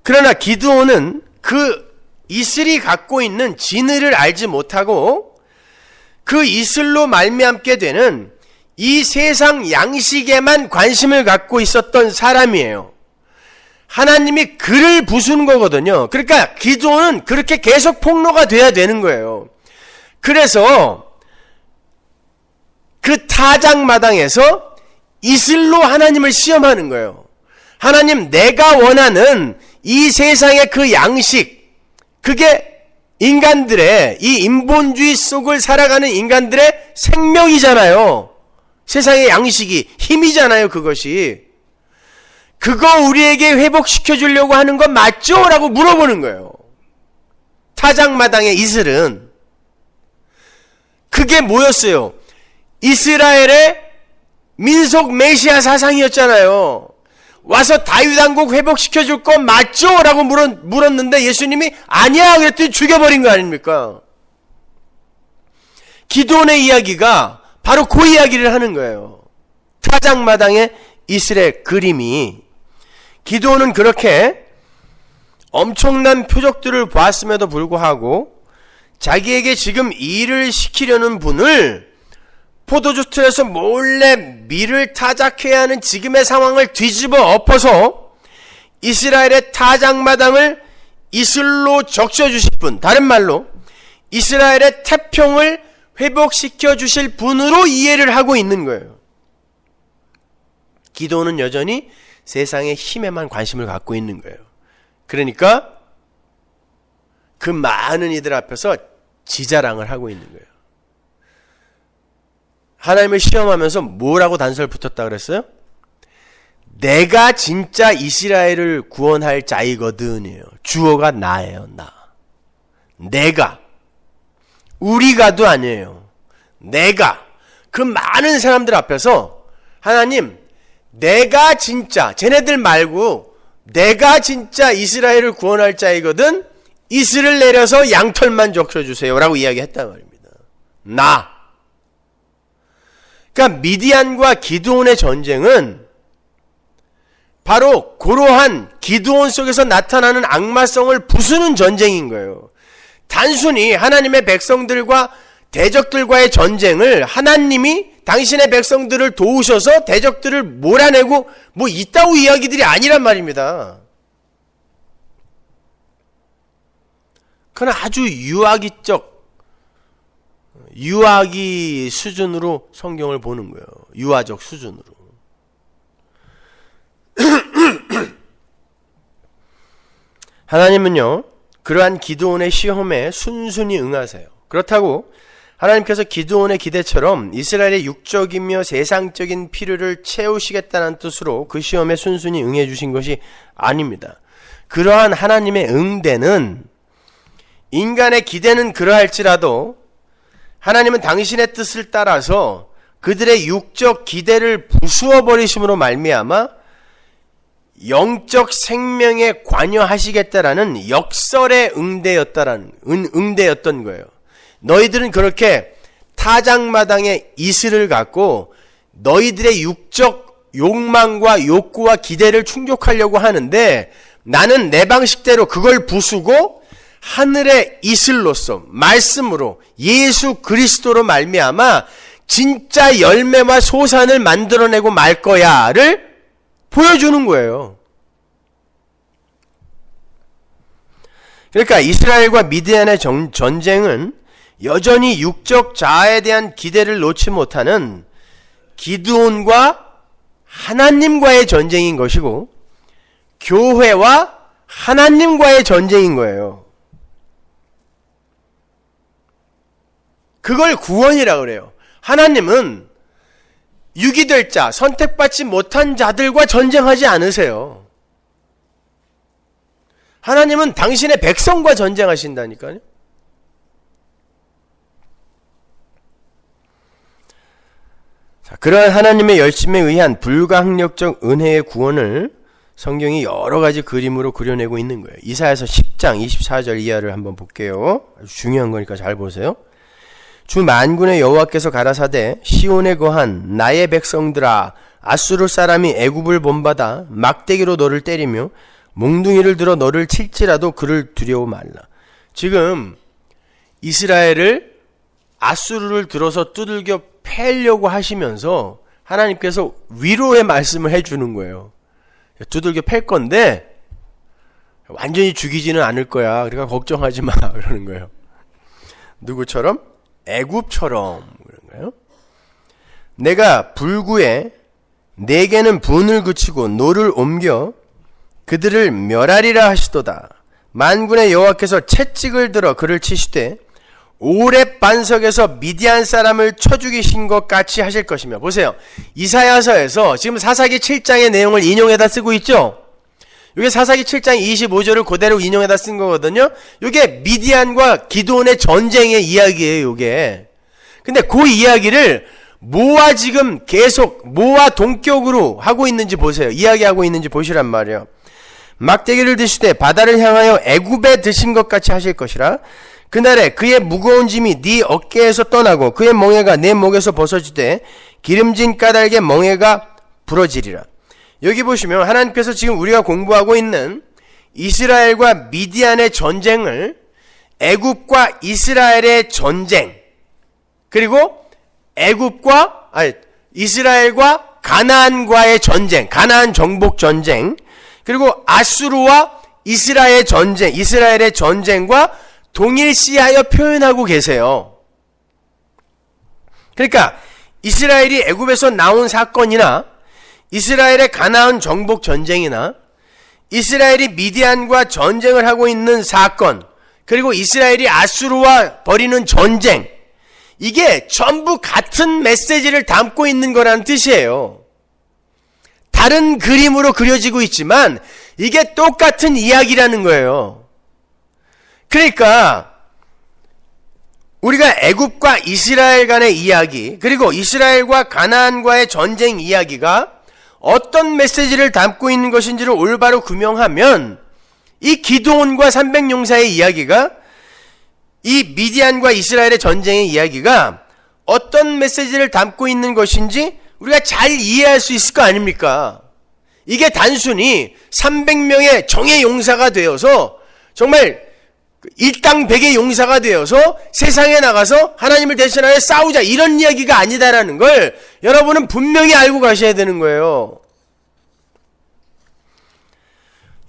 그러나 기드온은 그 이슬이 갖고 있는 진리를 알지 못하고 그 이슬로 말미암게 되는 이 세상 양식에만 관심을 갖고 있었던 사람이에요. 하나님이 그를 부수는 거거든요. 그러니까 기도는 그렇게 계속 폭로가 돼야 되는 거예요. 그래서 그 타작마당에서 이슬로 하나님을 시험하는 거예요. 하나님, 내가 원하는 이 세상의 그 양식, 그게 인간들의, 이 인본주의 속을 살아가는 인간들의 생명이잖아요. 세상의 양식이 힘이잖아요. 그것이. 그거 우리에게 회복시켜 주려고 하는 건 맞죠? 라고 물어보는 거예요. 타작마당의 이슬은. 그게 뭐였어요? 이스라엘의 민속 메시아 사상이었잖아요. 와서 다윗왕국 회복시켜 줄 건 맞죠? 라고 물었는데 예수님이 아니야 그랬더니 죽여버린 거 아닙니까? 기도원의 이야기가 바로 그 이야기를 하는 거예요. 타작마당의 이슬의 그림이. 기도원은 그렇게 엄청난 표적들을 보았음에도 불구하고 자기에게 지금 일을 시키려는 분을 포도주 틀에서 몰래 밀을 타작해야 하는 지금의 상황을 뒤집어 엎어서 이스라엘의 타작마당을 이슬로 적셔주실 분, 다른 말로 이스라엘의 태평을 회복시켜 주실 분으로 이해를 하고 있는 거예요. 기도는 여전히 세상의 힘에만 관심을 갖고 있는 거예요. 그러니까 그 많은 이들 앞에서 지자랑을 하고 있는 거예요. 하나님을 시험하면서 뭐라고 단서를 붙였다 그랬어요? 내가 진짜 이스라엘을 구원할 자이거든이에요. 주어가 나예요. 나. 내가. 우리가도 아니에요. 내가. 그 많은 사람들 앞에서 하나님, 내가 진짜, 쟤네들 말고 내가 진짜 이스라엘을 구원할 자이거든, 이슬을 내려서 양털만 적셔주세요 라고 이야기했단 말입니다. 나. 그러니까 미디안과 기드온의 전쟁은 바로 그러한 기드온 속에서 나타나는 악마성을 부수는 전쟁인 거예요. 단순히 하나님의 백성들과 대적들과의 전쟁을 하나님이 당신의 백성들을 도우셔서 대적들을 몰아내고 뭐 이따구 이야기들이 아니란 말입니다. 그건 아주 유아기 수준으로 성경을 보는 거예요. 유아적 수준으로. 하나님은요, 그러한 기드온의 시험에 순순히 응하세요. 그렇다고 하나님께서 기드온의 기대처럼 이스라엘의 육적이며 세상적인 필요를 채우시겠다는 뜻으로 그 시험에 순순히 응해 주신 것이 아닙니다. 그러한 하나님의 응대는, 인간의 기대는 그러할지라도 하나님은 당신의 뜻을 따라서 그들의 육적 기대를 부수어 버리심으로 말미암아 영적 생명에 관여하시겠다라는 역설의 응대였던 거예요. 너희들은 그렇게 타작마당의 이슬을 갖고 너희들의 육적 욕망과 욕구와 기대를 충족하려고 하는데, 나는 내 방식대로 그걸 부수고 하늘의 이슬로서 말씀으로 예수 그리스도로 말미암아 진짜 열매와 소산을 만들어내고 말 거야를 보여주는 거예요. 그러니까 이스라엘과 미디안의 전쟁은 여전히 육적 자아에 대한 기대를 놓지 못하는 기드온과 하나님과의 전쟁인 것이고, 교회와 하나님과의 전쟁인 거예요. 그걸 구원이라고 그래요. 하나님은 유기될 자, 선택받지 못한 자들과 전쟁하지 않으세요. 하나님은 당신의 백성과 전쟁하신다니까요. 자, 그러한 하나님의 열심에 의한 불가항력적 은혜의 구원을 성경이 여러 가지 그림으로 그려내고 있는 거예요. 이사야서 10장 24절 이하를 한번 볼게요. 아주 중요한 거니까 잘 보세요. 주 만군의 여호와께서 가라사대 시온에 거한 나의 백성들아, 아수르 사람이 애굽을 본받아 막대기로 너를 때리며 몽둥이를 들어 너를 칠지라도 그를 두려워 말라. 지금 이스라엘을 아수르를 들어서 두들겨 패려고 하시면서 하나님께서 위로의 말씀을 해주는 거예요. 두들겨 팰 건데 완전히 죽이지는 않을 거야. 그러니까 걱정하지 마. 그러는 거예요. 누구처럼? 애굽처럼. 그런 거예요. 내가 불구에 내게는 분을 그치고 노를 옮겨 그들을 멸하리라 하시도다. 만군의 여호와께서 채찍을 들어 그를 치시되 오렙 반석에서 미디안 사람을 쳐 죽이신 것 같이 하실 것이며. 보세요. 이사야서에서 지금 사사기 7장의 내용을 인용해다 쓰고 있죠. 이게 사사기 7장 25절을 그대로 인용해다 쓴 거거든요. 이게 미디안과 기드온의 전쟁의 이야기예요. 이게. 근데 그 이야기를 뭐와 지금 계속 뭐와 동격으로 하고 있는지 보세요. 이야기하고 있는지 보시란 말이에요. 막대기를 드시되 바다를 향하여 애굽에 드신 것 같이 하실 것이라. 그날에 그의 무거운 짐이 네 어깨에서 떠나고 그의 멍에가 내 목에서 벗어지되 기름진 까닭에 멍에가 부러지리라. 여기 보시면 하나님께서 지금 우리가 공부하고 있는 이스라엘과 미디안의 전쟁을 애굽과 이스라엘의 전쟁, 그리고 이스라엘과 가나안과의 전쟁, 가나안 정복 전쟁, 그리고 아수르와 이스라엘의 전쟁과 동일시하여 표현하고 계세요. 그러니까 이스라엘이 애굽에서 나온 사건이나 이스라엘의 가나안 정복 전쟁이나 이스라엘이 미디안과 전쟁을 하고 있는 사건, 그리고 이스라엘이 아수르와 벌이는 전쟁, 이게 전부 같은 메시지를 담고 있는 거라는 뜻이에요. 다른 그림으로 그려지고 있지만 이게 똑같은 이야기라는 거예요. 그러니까 우리가 애굽과 이스라엘 간의 이야기, 그리고 이스라엘과 가나안과의 전쟁 이야기가 어떤 메시지를 담고 있는 것인지를 올바로 규명하면 이 기드온과 300용사의 이야기가, 이 미디안과 이스라엘의 전쟁의 이야기가 어떤 메시지를 담고 있는 것인지 우리가 잘 이해할 수 있을 거 아닙니까? 이게 단순히 300명의 정예 용사가 되어서 정말 일당백의 용사가 되어서 세상에 나가서 하나님을 대신하여 싸우자, 이런 이야기가 아니다라는 걸 여러분은 분명히 알고 가셔야 되는 거예요.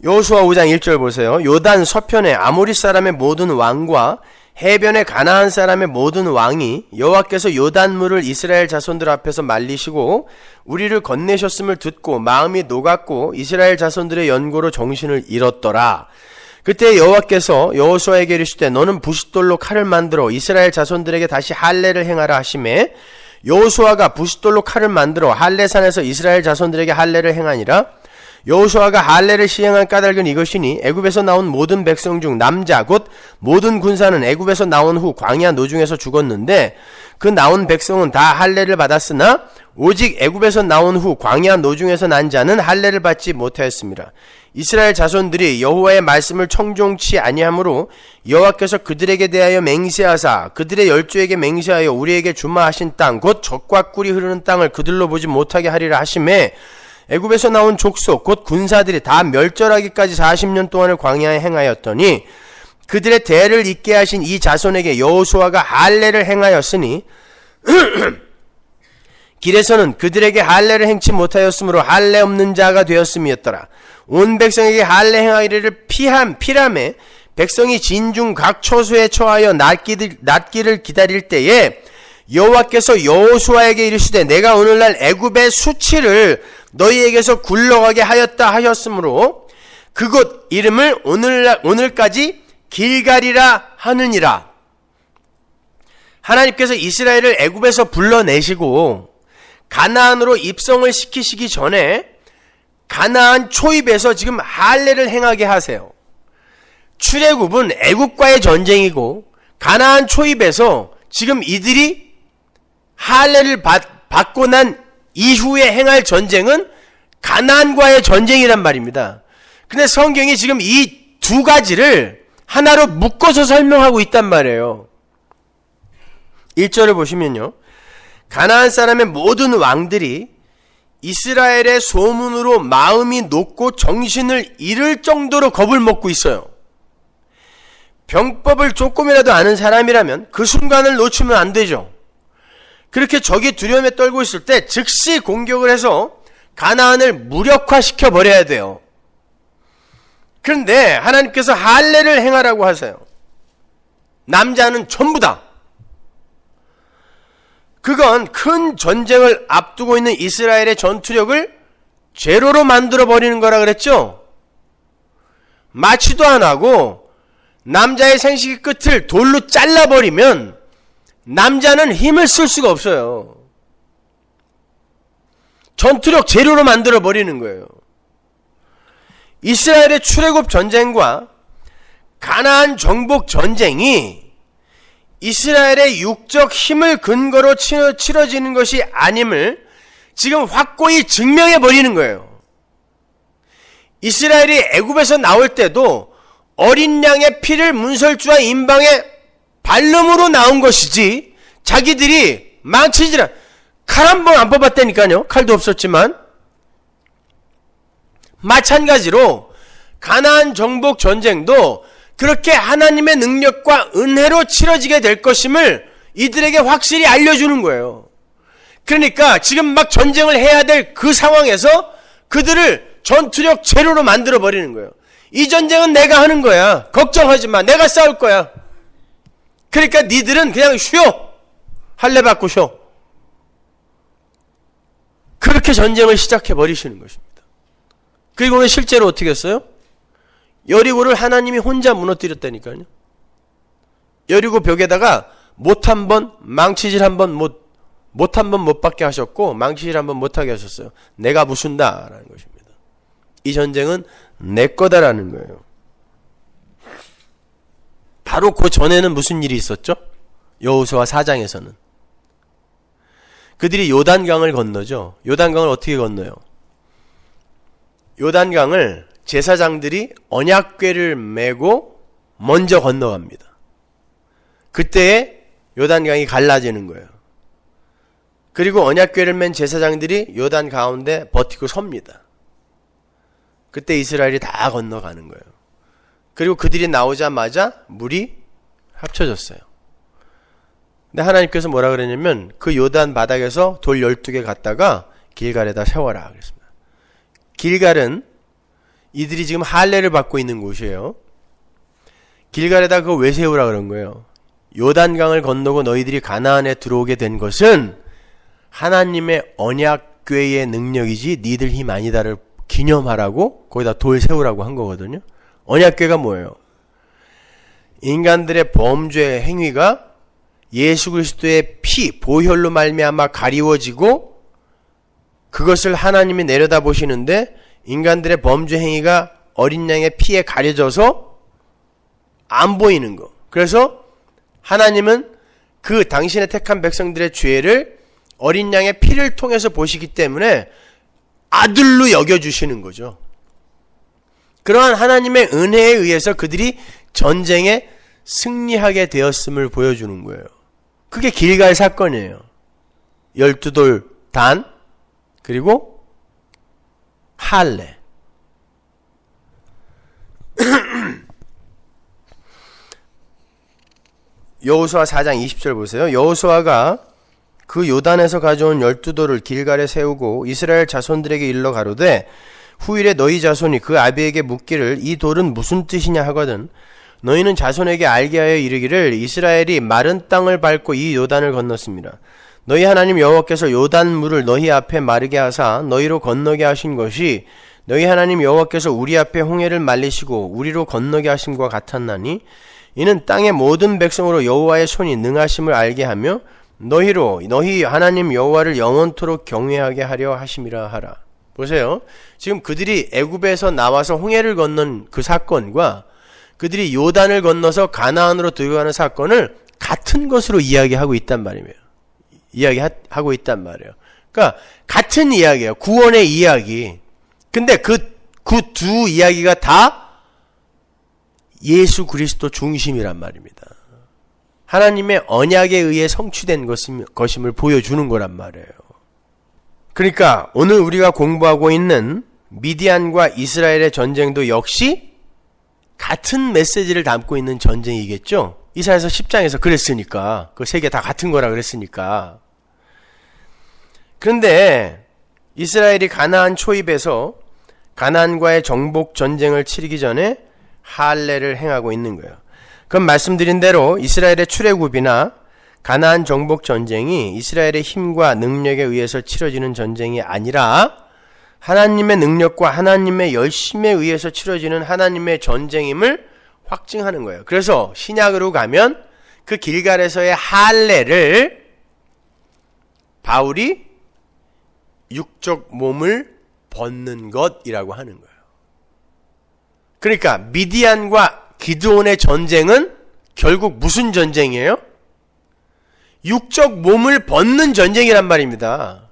여호수아 5장 1절 보세요. 요단 서편에 아모리 사람의 모든 왕과 해변의 가나안 사람의 모든 왕이 여호와께서 요단물을 이스라엘 자손들 앞에서 말리시고 우리를 건네셨음을 듣고 마음이 녹았고 이스라엘 자손들의 연고로 정신을 잃었더라. 그때 여호와께서 여호수아에게 이르시되 너는 부싯돌로 칼을 만들어 이스라엘 자손들에게 다시 할례를 행하라 하시매 여호수아가 부싯돌로 칼을 만들어 할례산에서 이스라엘 자손들에게 할례를 행하니라. 여호수아가 할례를 시행한 까닭은 이것이니 애굽에서 나온 모든 백성 중 남자 곧 모든 군사는 애굽에서 나온 후 광야 노중에서 죽었는데 그 나온 백성은 다 할례를 받았으나 오직 애굽에서 나온 후 광야 노중에서 난 자는 할례를 받지 못하였습니다. 이스라엘 자손들이 여호와의 말씀을 청종치 아니하므로 여호와께서 그들에게 대하여 맹세하사 그들의 열조에게 맹세하여 우리에게 주마하신 땅 곧 젖과 꿀이 흐르는 땅을 그들로 보지 못하게 하리라 하시매 애굽에서 나온 족속 곧 군사들이 다 멸절하기까지 40년 동안을 광야에 행하였더니 그들의 대를 잇게 하신 이 자손에게 여호수아가 할례를 행하였으니 길에서는 그들에게 할례를 행치 못하였으므로 할례 없는 자가 되었음이었더라. 온 백성에게 할례 행하기를 피함에 백성이 진중 각 처소에 처하여 낫기를 기다릴 때에 여호와께서 여호수아에게 이르시되 내가 오늘날 애굽의 수치를 너희에게서 굴러가게 하였다 하셨으므로 그곳 이름을 오늘까지 길갈이라 하느니라. 하나님께서 이스라엘을 애굽에서 불러내시고 가나안으로 입성을 시키시기 전에 가나안 초입에서 지금 할례를 행하게 하세요. 출애굽은 애굽과의 전쟁이고 가나안 초입에서 지금 이들이 할례를 받고 난 이후에 행할 전쟁은 가나안과의 전쟁이란 말입니다. 근데 성경이 지금 이 두 가지를 하나로 묶어서 설명하고 있단 말이에요. 1절을 보시면요. 가나안 사람의 모든 왕들이 이스라엘의 소문으로 마음이 녹고 정신을 잃을 정도로 겁을 먹고 있어요. 병법을 조금이라도 아는 사람이라면 그 순간을 놓치면 안 되죠. 그렇게 적이 두려움에 떨고 있을 때 즉시 공격을 해서 가나안을 무력화시켜 버려야 돼요. 그런데 하나님께서 할례를 행하라고 하세요. 남자는 전부 다. 그건 큰 전쟁을 앞두고 있는 이스라엘의 전투력을 제로로 만들어 버리는 거라 그랬죠. 마취도 안 하고 남자의 생식의 끝을 돌로 잘라버리면 남자는 힘을 쓸 수가 없어요. 전투력 제로로 만들어 버리는 거예요. 이스라엘의 출애굽 전쟁과 가나안 정복 전쟁이 이스라엘의 육적 힘을 근거로 치러지는 것이 아님을 지금 확고히 증명해 버리는 거예요. 이스라엘이 애굽에서 나올 때도 어린 양의 피를 문설주와 임방의 발름으로 나온 것이지 자기들이 망치지라 칼 한 번 안 뽑았다니까요. 칼도 없었지만. 마찬가지로 가나안 정복 전쟁도 그렇게 하나님의 능력과 은혜로 치러지게 될 것임을 이들에게 확실히 알려주는 거예요. 그러니까 지금 막 전쟁을 해야 될 그 상황에서 그들을 전투력 제로로 만들어 버리는 거예요. 이 전쟁은 내가 하는 거야. 걱정하지 마. 내가 싸울 거야. 그러니까 니들은 그냥 쉬어. 할례 받고 쉬어. 그렇게 전쟁을 시작해 버리시는 것입니다. 그리고 오늘 실제로 어떻게 했어요? 여리고를 하나님이 혼자 무너뜨렸다니까요. 여리고 벽에다가 못 한 번, 망치질 한 번 못 한 번 못 받게 하셨고 망치질 한 번 못하게 하셨어요. 내가 부순다라는 것입니다. 이 전쟁은 내 거다라는 거예요. 바로 그 전에는 무슨 일이 있었죠? 여호수아 4장에서는 그들이 요단강을 건너죠. 요단강을 어떻게 건너요? 요단강을 제사장들이 언약궤를 메고 먼저 건너갑니다. 그때에 요단강이 갈라지는 거예요. 그리고 언약궤를 맨 제사장들이 요단 가운데 버티고 섭니다. 그때 이스라엘이 다 건너가는 거예요. 그리고 그들이 나오자마자 물이 합쳐졌어요. 근데 하나님께서 뭐라 그랬냐면 그 요단 바닥에서 돌 12개 갖다가 길갈에다 세워라 그랬습니다. 길갈은 이들이 지금 할례를 받고 있는 곳이에요. 길갈에다 그거 왜 세우라 그런 거예요? 요단강을 건너고 너희들이 가나안에 들어오게 된 것은 하나님의 언약궤의 능력이지 니들 힘 아니다를 기념하라고 거기다 돌 세우라고 한 거거든요. 언약궤가 뭐예요? 인간들의 범죄 행위가 예수 그리스도의 피, 보혈로 말미암아 가리워지고 그것을 하나님이 내려다 보시는데 인간들의 범죄 행위가 어린 양의 피에 가려져서 안 보이는 거. 그래서 하나님은 그 당신의 택한 백성들의 죄를 어린 양의 피를 통해서 보시기 때문에 아들로 여겨주시는 거죠. 그러한 하나님의 은혜에 의해서 그들이 전쟁에 승리하게 되었음을 보여주는 거예요. 그게 길갈 사건이에요. 12돌 단 그리고 할례. 여호수아 4장 20절 보세요. 여호수아가 그 요단에서 가져온 12돌을 길갈에 세우고 이스라엘 자손들에게 일러 가로되 후일에 너희 자손이 그 아비에게 묻기를 이 돌은 무슨 뜻이냐 하거든 너희는 자손에게 알게 하여 이르기를 이스라엘이 마른 땅을 밟고 이 요단을 건넜습니다. 너희 하나님 여호와께서 요단 물을 너희 앞에 마르게 하사 너희로 건너게 하신 것이 너희 하나님 여호와께서 우리 앞에 홍해를 말리시고 우리로 건너게 하심과 같았나니 이는 땅의 모든 백성으로 여호와의 손이 능하심을 알게 하며 너희 하나님 여호와를 영원토록 경외하게 하려 하심이라 하라. 보세요. 지금 그들이 애굽에서 나와서 홍해를 건넌 그 사건과 그들이 요단을 건너서 가나안으로 들어가는 사건을 같은 것으로 이야기하고 있단 말이에요. 이야기하고 있단 말이에요. 그러니까 같은 이야기예요. 구원의 이야기. 근데 그 두 이야기가 다 예수 그리스도 중심이란 말입니다. 하나님의 언약에 의해 성취된 것임을 보여주는 거란 말이에요. 그러니까 오늘 우리가 공부하고 있는 미디안과 이스라엘의 전쟁도 역시 같은 메시지를 담고 있는 전쟁이겠죠. 이사야서 10장에서 그랬으니까 그 세 개 다 같은 거라 그랬으니까. 그런데 이스라엘이 가나안 초입에서 가나안과의 정복 전쟁을 치르기 전에 할례를 행하고 있는 거예요. 그럼 말씀드린 대로 이스라엘의 출애굽이나 가나안 정복 전쟁이 이스라엘의 힘과 능력에 의해서 치러지는 전쟁이 아니라 하나님의 능력과 하나님의 열심에 의해서 치러지는 하나님의 전쟁임을 확증하는 거예요. 그래서 신약으로 가면 그 길갈에서의 할례를 바울이 육적 몸을 벗는 것이라고 하는 거예요. 그러니까 미디안과 기드온의 전쟁은 결국 무슨 전쟁이에요? 육적 몸을 벗는 전쟁이란 말입니다.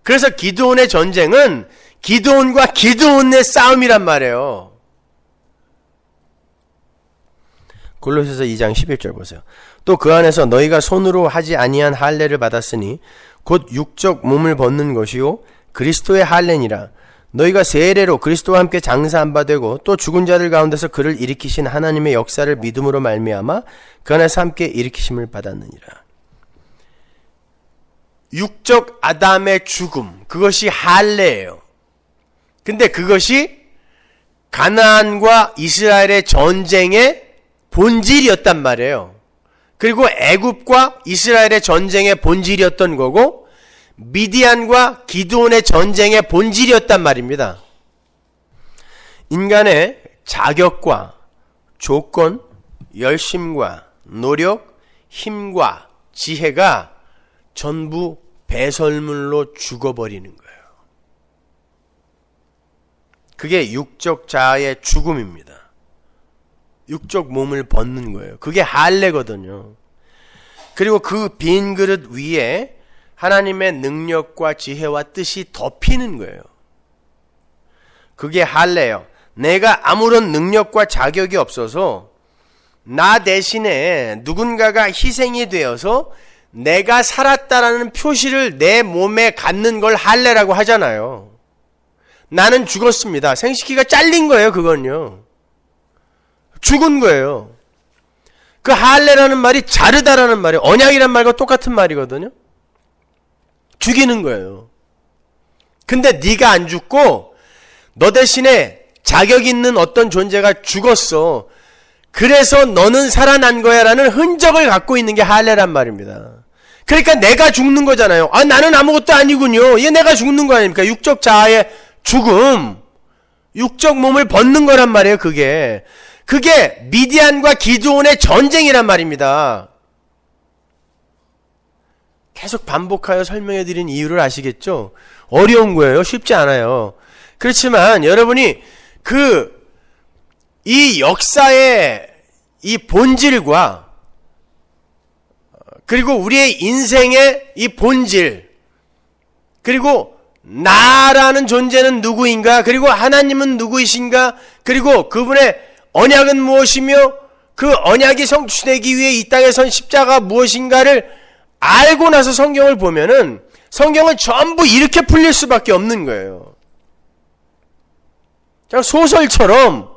그래서 기드온의 전쟁은 기드온과 기드온의 싸움이란 말이에요. 골로새서 2장 11절 보세요. 또 그 안에서 너희가 손으로 하지 아니한 할례를 받았으니 곧 육적 몸을 벗는 것이요 그리스도의 할례니라. 너희가 세례로 그리스도와 함께 장사한 바 되고 또 죽은 자들 가운데서 그를 일으키신 하나님의 역사를 믿음으로 말미암아 그 안에서 함께 일으키심을 받았느니라. 육적 아담의 죽음, 그것이 할례예요. 근데 그것이 가나안과 이스라엘의 전쟁의 본질이었단 말이에요. 그리고 애굽과 이스라엘의 전쟁의 본질이었던 거고 미디안과 기드온의 전쟁의 본질이었단 말입니다. 인간의 자격과 조건, 열심과 노력, 힘과 지혜가 전부 배설물로 죽어버리는 거예요. 그게 육적 자아의 죽음입니다. 육적 몸을 벗는 거예요. 그게 할례거든요. 그리고 그 빈 그릇 위에 하나님의 능력과 지혜와 뜻이 덮이는 거예요. 그게 할례예요. 내가 아무런 능력과 자격이 없어서 나 대신에 누군가가 희생이 되어서 내가 살았다라는 표시를 내 몸에 갖는 걸 할례라고 하잖아요. 나는 죽었습니다. 생식기가 잘린 거예요. 그건요. 죽은 거예요. 그 할례라는 말이 자르다라는 말이에요. 언약이란 말과 똑같은 말이거든요. 죽이는 거예요. 근데 네가 안 죽고 너 대신에 자격 있는 어떤 존재가 죽었어. 그래서 너는 살아난 거야 라는 흔적을 갖고 있는 게 할례란 말입니다. 그러니까 내가 죽는 거잖아요. 아, 나는 아무것도 아니군요. 이게 내가 죽는 거 아닙니까? 육적 자아의 죽음. 육적 몸을 벗는 거란 말이에요. 그게 미디안과 기드온의 전쟁이란 말입니다. 계속 반복하여 설명해 드린 이유를 아시겠죠? 어려운 거예요. 쉽지 않아요. 그렇지만 여러분이 이 역사의 이 본질과 그리고 우리의 인생의 이 본질, 그리고 나라는 존재는 누구인가, 그리고 하나님은 누구이신가, 그리고 그분의 언약은 무엇이며 그 언약이 성취되기 위해 이 땅에 선 십자가 무엇인가를 알고 나서 성경을 보면은 성경은 전부 이렇게 풀릴 수밖에 없는 거예요. 그냥 소설처럼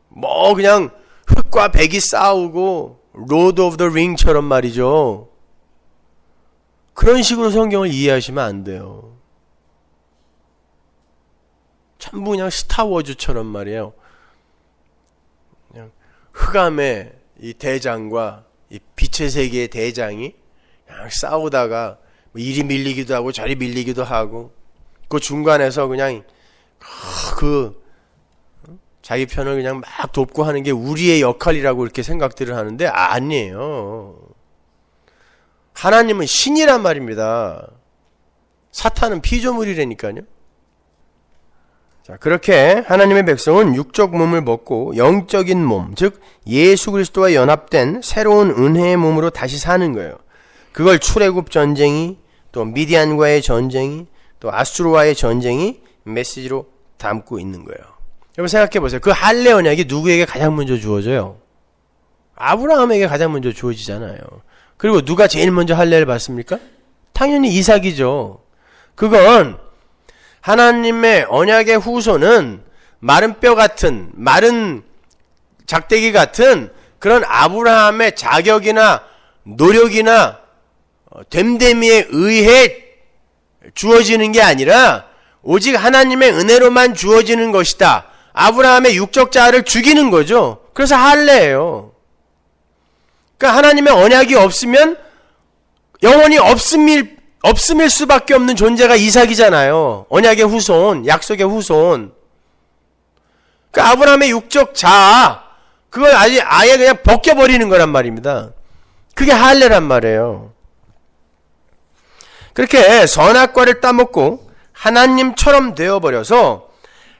뭐 그냥 흑과 백이 싸우고 로드 오브 더 링처럼 말이죠. 그런 식으로 성경을 이해하시면 안 돼요. 전부 그냥 스타워즈처럼 말이에요. 그냥 흑암의 이 대장과 이 빛의 세계의 대장이 그냥 싸우다가 이리 밀리기도 하고 저리 밀리기도 하고 그 중간에서 그냥 자기 편을 그냥 막 돕고 하는 게 우리의 역할이라고 이렇게 생각들을 하는데 아니에요. 하나님은 신이란 말입니다. 사탄은 피조물이라니까요. 자, 그렇게 하나님의 백성은 육적 몸을 벗고 영적인 몸, 즉 예수 그리스도와 연합된 새로운 은혜의 몸으로 다시 사는 거예요. 그걸 출애굽 전쟁이, 또 미디안과의 전쟁이, 또 아수르와의 전쟁이 메시지로 담고 있는 거예요. 여러분 생각해 보세요. 그 할례 언약이 누구에게 가장 먼저 주어져요? 아브라함에게 가장 먼저 주어지잖아요. 그리고 누가 제일 먼저 할례를 받습니까? 당연히 이삭이죠. 그건 하나님의 언약의 후손은 마른 뼈 같은, 마른 작대기 같은 그런 아브라함의 자격이나 노력이나 됨됨이에 의해 주어지는 게 아니라 오직 하나님의 은혜로만 주어지는 것이다. 아브라함의 육적 자아를 죽이는 거죠. 그래서 할례예요. 그러니까 하나님의 언약이 없으면 영원히 없음일 수밖에 없는 존재가 이삭이잖아요. 언약의 후손, 약속의 후손. 그러니까 아브라함의 육적 자아, 그걸 아예 그냥 벗겨버리는 거란 말입니다. 그게 할례란 말이에요. 그렇게 선악과를 따먹고 하나님처럼 되어버려서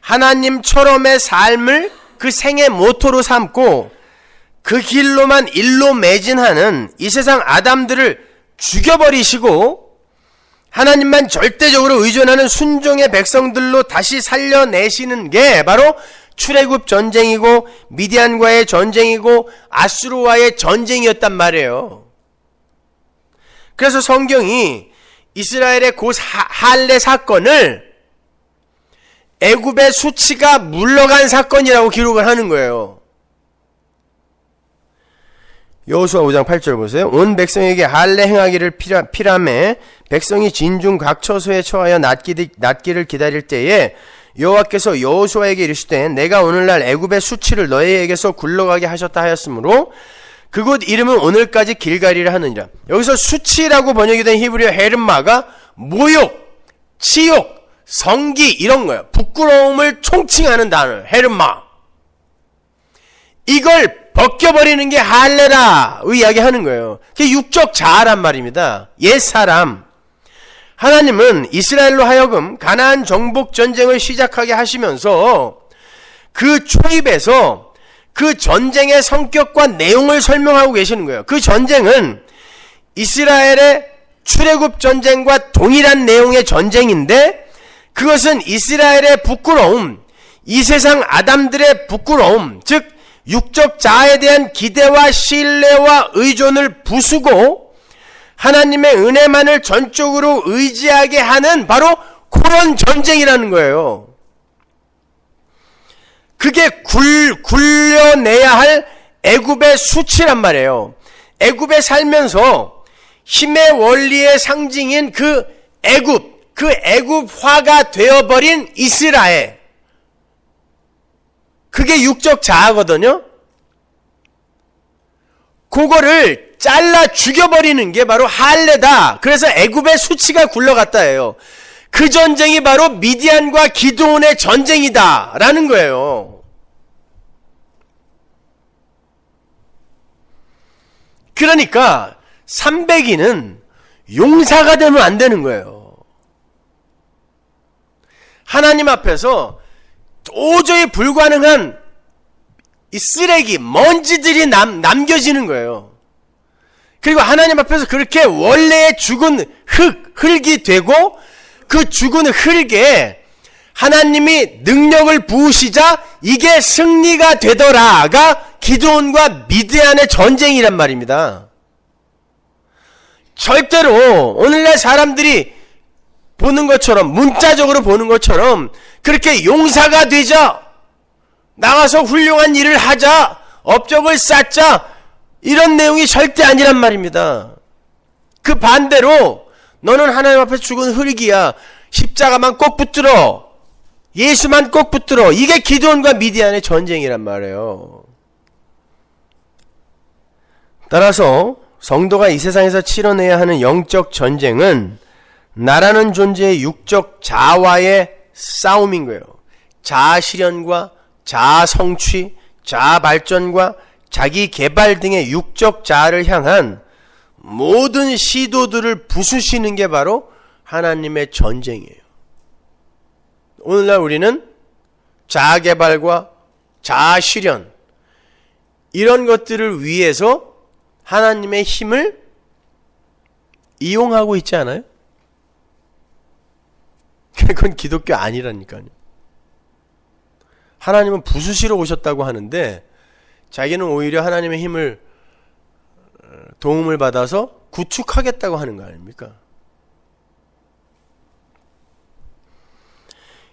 하나님처럼의 삶을 그 생의 모토로 삼고 그 길로만 일로 매진하는 이 세상 아담들을 죽여버리시고 하나님만 절대적으로 의존하는 순종의 백성들로 다시 살려내시는 게 바로 출애굽 전쟁이고 미디안과의 전쟁이고 아수르와의 전쟁이었단 말이에요. 그래서 성경이 이스라엘의 그 할례 사건을 애굽의 수치가 물러간 사건이라고 기록을 하는 거예요. 여호수아 5장 8절 보세요. 온 백성에게 할례 행하기를 피라매 백성이 진중 각 처소에 처하여 낫기를 기다릴 때에 여호와께서 여호수아에게 이르시되 내가 오늘날 애굽의 수치를 너희에게서 굴러가게 하셨다 하였으므로 그곳 이름은 오늘까지 길갈이라 하느니라. 여기서 수치라고 번역이 된 히브리어 헤르마가 모욕, 치욕, 성기 이런 거예요. 부끄러움을 총칭하는 단어 헤르마. 이걸 벗겨버리는 게 할례라고 이야기하는 거예요. 그게 육적 자아란 말입니다. 옛사람. 하나님은 이스라엘로 하여금 가나안 정복 전쟁을 시작하게 하시면서 그 초입에서 그 전쟁의 성격과 내용을 설명하고 계시는 거예요. 그 전쟁은 이스라엘의 출애굽 전쟁과 동일한 내용의 전쟁인데 그것은 이스라엘의 부끄러움, 이 세상 아담들의 부끄러움, 즉 육적 자아에 대한 기대와 신뢰와 의존을 부수고 하나님의 은혜만을 전적으로 의지하게 하는 바로 그런 전쟁이라는 거예요. 그게 굴려내야 할 애굽의 수치란 말이에요. 애굽에 살면서 힘의 원리의 상징인 그 애굽화가 되어버린 이스라엘. 그게 육적 자아거든요. 그거를 잘라 죽여버리는 게 바로 할례다. 그래서 애굽의 수치가 굴러갔다예요. 그 전쟁이 바로 미디안과 기드온의 전쟁이다 라는 거예요. 그러니까 300인은 용사가 되면 안 되는 거예요. 하나님 앞에서 도저히 불가능한 이 쓰레기, 먼지들이 남겨지는 거예요. 그리고 하나님 앞에서 그렇게 원래의 죽은 흙이 되고 그 죽은 흙에 하나님이 능력을 부으시자 이게 승리가 되더라가 기드온과 미드안의 전쟁이란 말입니다. 절대로 오늘날 사람들이 보는 것처럼 문자적으로 보는 것처럼 그렇게 용사가 되자 나가서 훌륭한 일을 하자 업적을 쌓자 이런 내용이 절대 아니란 말입니다. 그 반대로 너는 하나님 앞에 죽은 흙이야. 십자가만 꼭 붙들어. 예수만 꼭 붙들어. 이게 기드온과 미디안의 전쟁이란 말이에요. 따라서 성도가 이 세상에서 치러내야 하는 영적 전쟁은 나라는 존재의 육적 자아와의 싸움인 거예요. 자아 실현과 자아 성취, 자아 발전과 자기 개발 등의 육적 자아를 향한 모든 시도들을 부수시는 게 바로 하나님의 전쟁이에요. 오늘날 우리는 자아 개발과 자아 실현 이런 것들을 위해서 하나님의 힘을 이용하고 있지 않아요? 그건 기독교 아니라니까요. 하나님은 부수시러 오셨다고 하는데 자기는 오히려 하나님의 힘을 도움을 받아서 구축하겠다고 하는 거 아닙니까?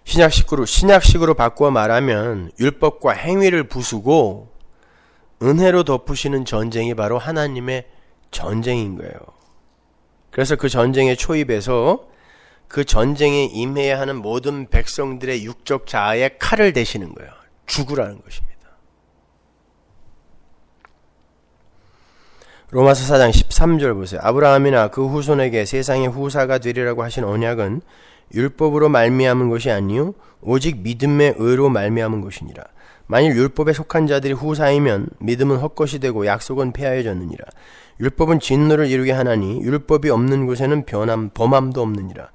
신약식으로 바꾸어 말하면 율법과 행위를 부수고 은혜로 덮으시는 전쟁이 바로 하나님의 전쟁인 거예요. 그래서 그 전쟁의 초입에서 그 전쟁에 임해야 하는 모든 백성들의 육적 자아에 칼을 대시는 거예요. 죽으라는 것입니다. 로마서 4장 13절 보세요. 아브라함이나 그 후손에게 세상의 후사가 되리라고 하신 언약은 율법으로 말미암은 것이 아니요 오직 믿음의 의로 말미암은 것이니라. 만일 율법에 속한 자들이 후사이면 믿음은 헛것이 되고 약속은 폐하여졌느니라. 율법은 진노를 이루게 하나니 율법이 없는 곳에는 범함도 없느니라.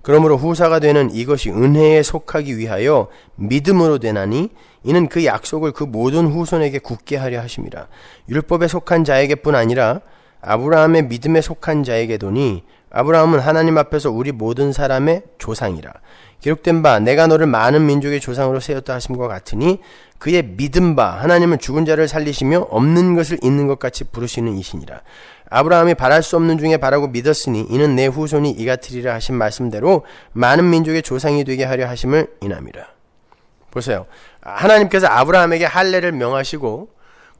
그러므로 후사가 되는 이것이 은혜에 속하기 위하여 믿음으로 되나니 이는 그 약속을 그 모든 후손에게 굳게 하려 하심이라. 율법에 속한 자에게뿐 아니라 아브라함의 믿음에 속한 자에게도니 아브라함은 하나님 앞에서 우리 모든 사람의 조상이라. 기록된 바 내가 너를 많은 민족의 조상으로 세웠다 하심과 같으니 그의 믿은 바 하나님은 죽은 자를 살리시며 없는 것을 있는 것 같이 부르시는 이시니라. 아브라함이 바랄 수 없는 중에 바라고 믿었으니 이는 내 후손이 이같으리라 하신 말씀대로 많은 민족의 조상이 되게 하려 하심을 인함이라. 보세요. 하나님께서 아브라함에게 할례를 명하시고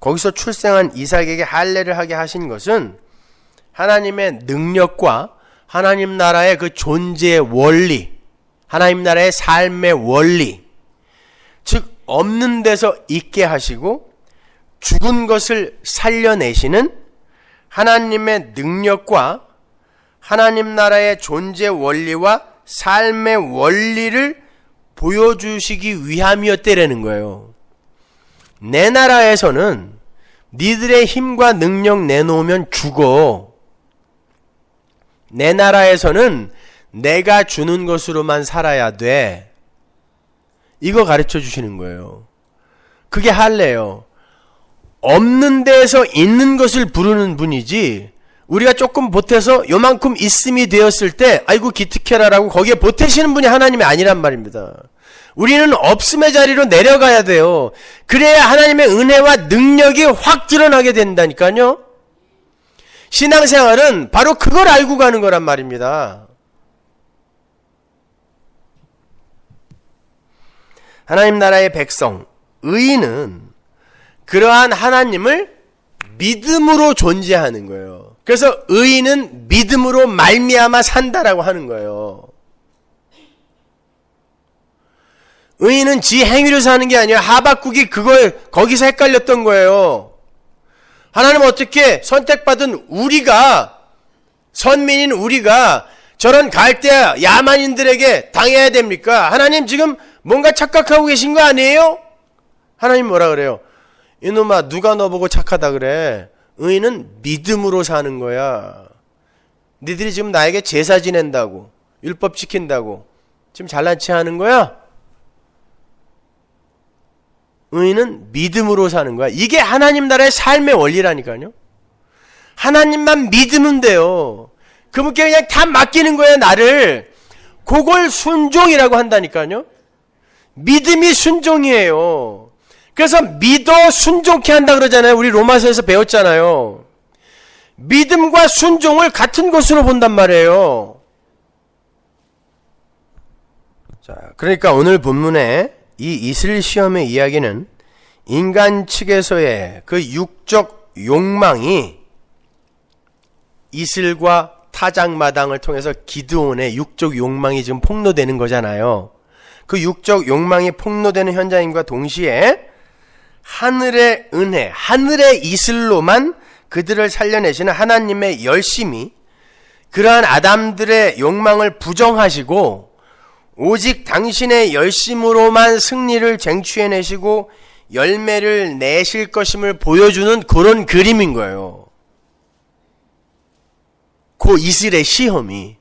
거기서 출생한 이삭에게 할례를 하게 하신 것은 하나님의 능력과 하나님 나라의 그 존재의 원리, 하나님 나라의 삶의 원리, 즉 없는 데서 있게 하시고 죽은 것을 살려내시는 하나님의 능력과 하나님 나라의 존재 원리와 삶의 원리를 보여주시기 위함이었대라는 거예요. 내 나라에서는 니들의 힘과 능력 내놓으면 죽어. 내 나라에서는 내가 주는 것으로만 살아야 돼. 이거 가르쳐 주시는 거예요. 그게 할례예요. 없는 데에서 있는 것을 부르는 분이지, 우리가 조금 보태서 요만큼 있음이 되었을 때 아이고 기특해라라고 거기에 보태시는 분이 하나님이 아니란 말입니다. 우리는 없음의 자리로 내려가야 돼요. 그래야 하나님의 은혜와 능력이 확 드러나게 된다니까요. 신앙생활은 바로 그걸 알고 가는 거란 말입니다. 하나님 나라의 백성, 의인은 그러한 하나님을 믿음으로 존재하는 거예요. 그래서 의인은 믿음으로 말미암아 산다라고 하는 거예요. 의인은 지 행위로 사는 게 아니라 하박국이 거기서 헷갈렸던 거예요. 하나님 어떻게 선택받은 우리가, 선민인 우리가 저런 갈대아 야만인들에게 당해야 됩니까? 하나님 지금 뭔가 착각하고 계신 거 아니에요? 하나님 뭐라 그래요? 이놈아, 누가 너보고 착하다 그래? 의인은 믿음으로 사는 거야. 니들이 지금 나에게 제사 지낸다고, 율법 지킨다고 지금 잘난 체 하는 거야? 의인은 믿음으로 사는 거야. 이게 하나님 나라의 삶의 원리라니까요. 하나님만 믿으면 돼요. 그분께 그냥 다 맡기는 거예요, 나를. 그걸 순종이라고 한다니까요. 믿음이 순종이에요. 그래서 믿어 순종케 한다 그러잖아요. 우리 로마서에서 배웠잖아요. 믿음과 순종을 같은 것으로 본단 말이에요. 자, 그러니까 오늘 본문에 이 이슬 시험의 이야기는 인간 측에서의 그 육적 욕망이 이슬과 타작마당을 통해서 기드온의 육적 욕망이 지금 폭로되는 거잖아요. 그 육적 욕망이 폭로되는 현장인과 동시에 하늘의 은혜, 하늘의 이슬로만 그들을 살려내시는 하나님의 열심이 그러한 아담들의 욕망을 부정하시고 오직 당신의 열심으로만 승리를 쟁취해내시고 열매를 내실 것임을 보여주는 그런 그림인 거예요. 그 이슬의 시험이.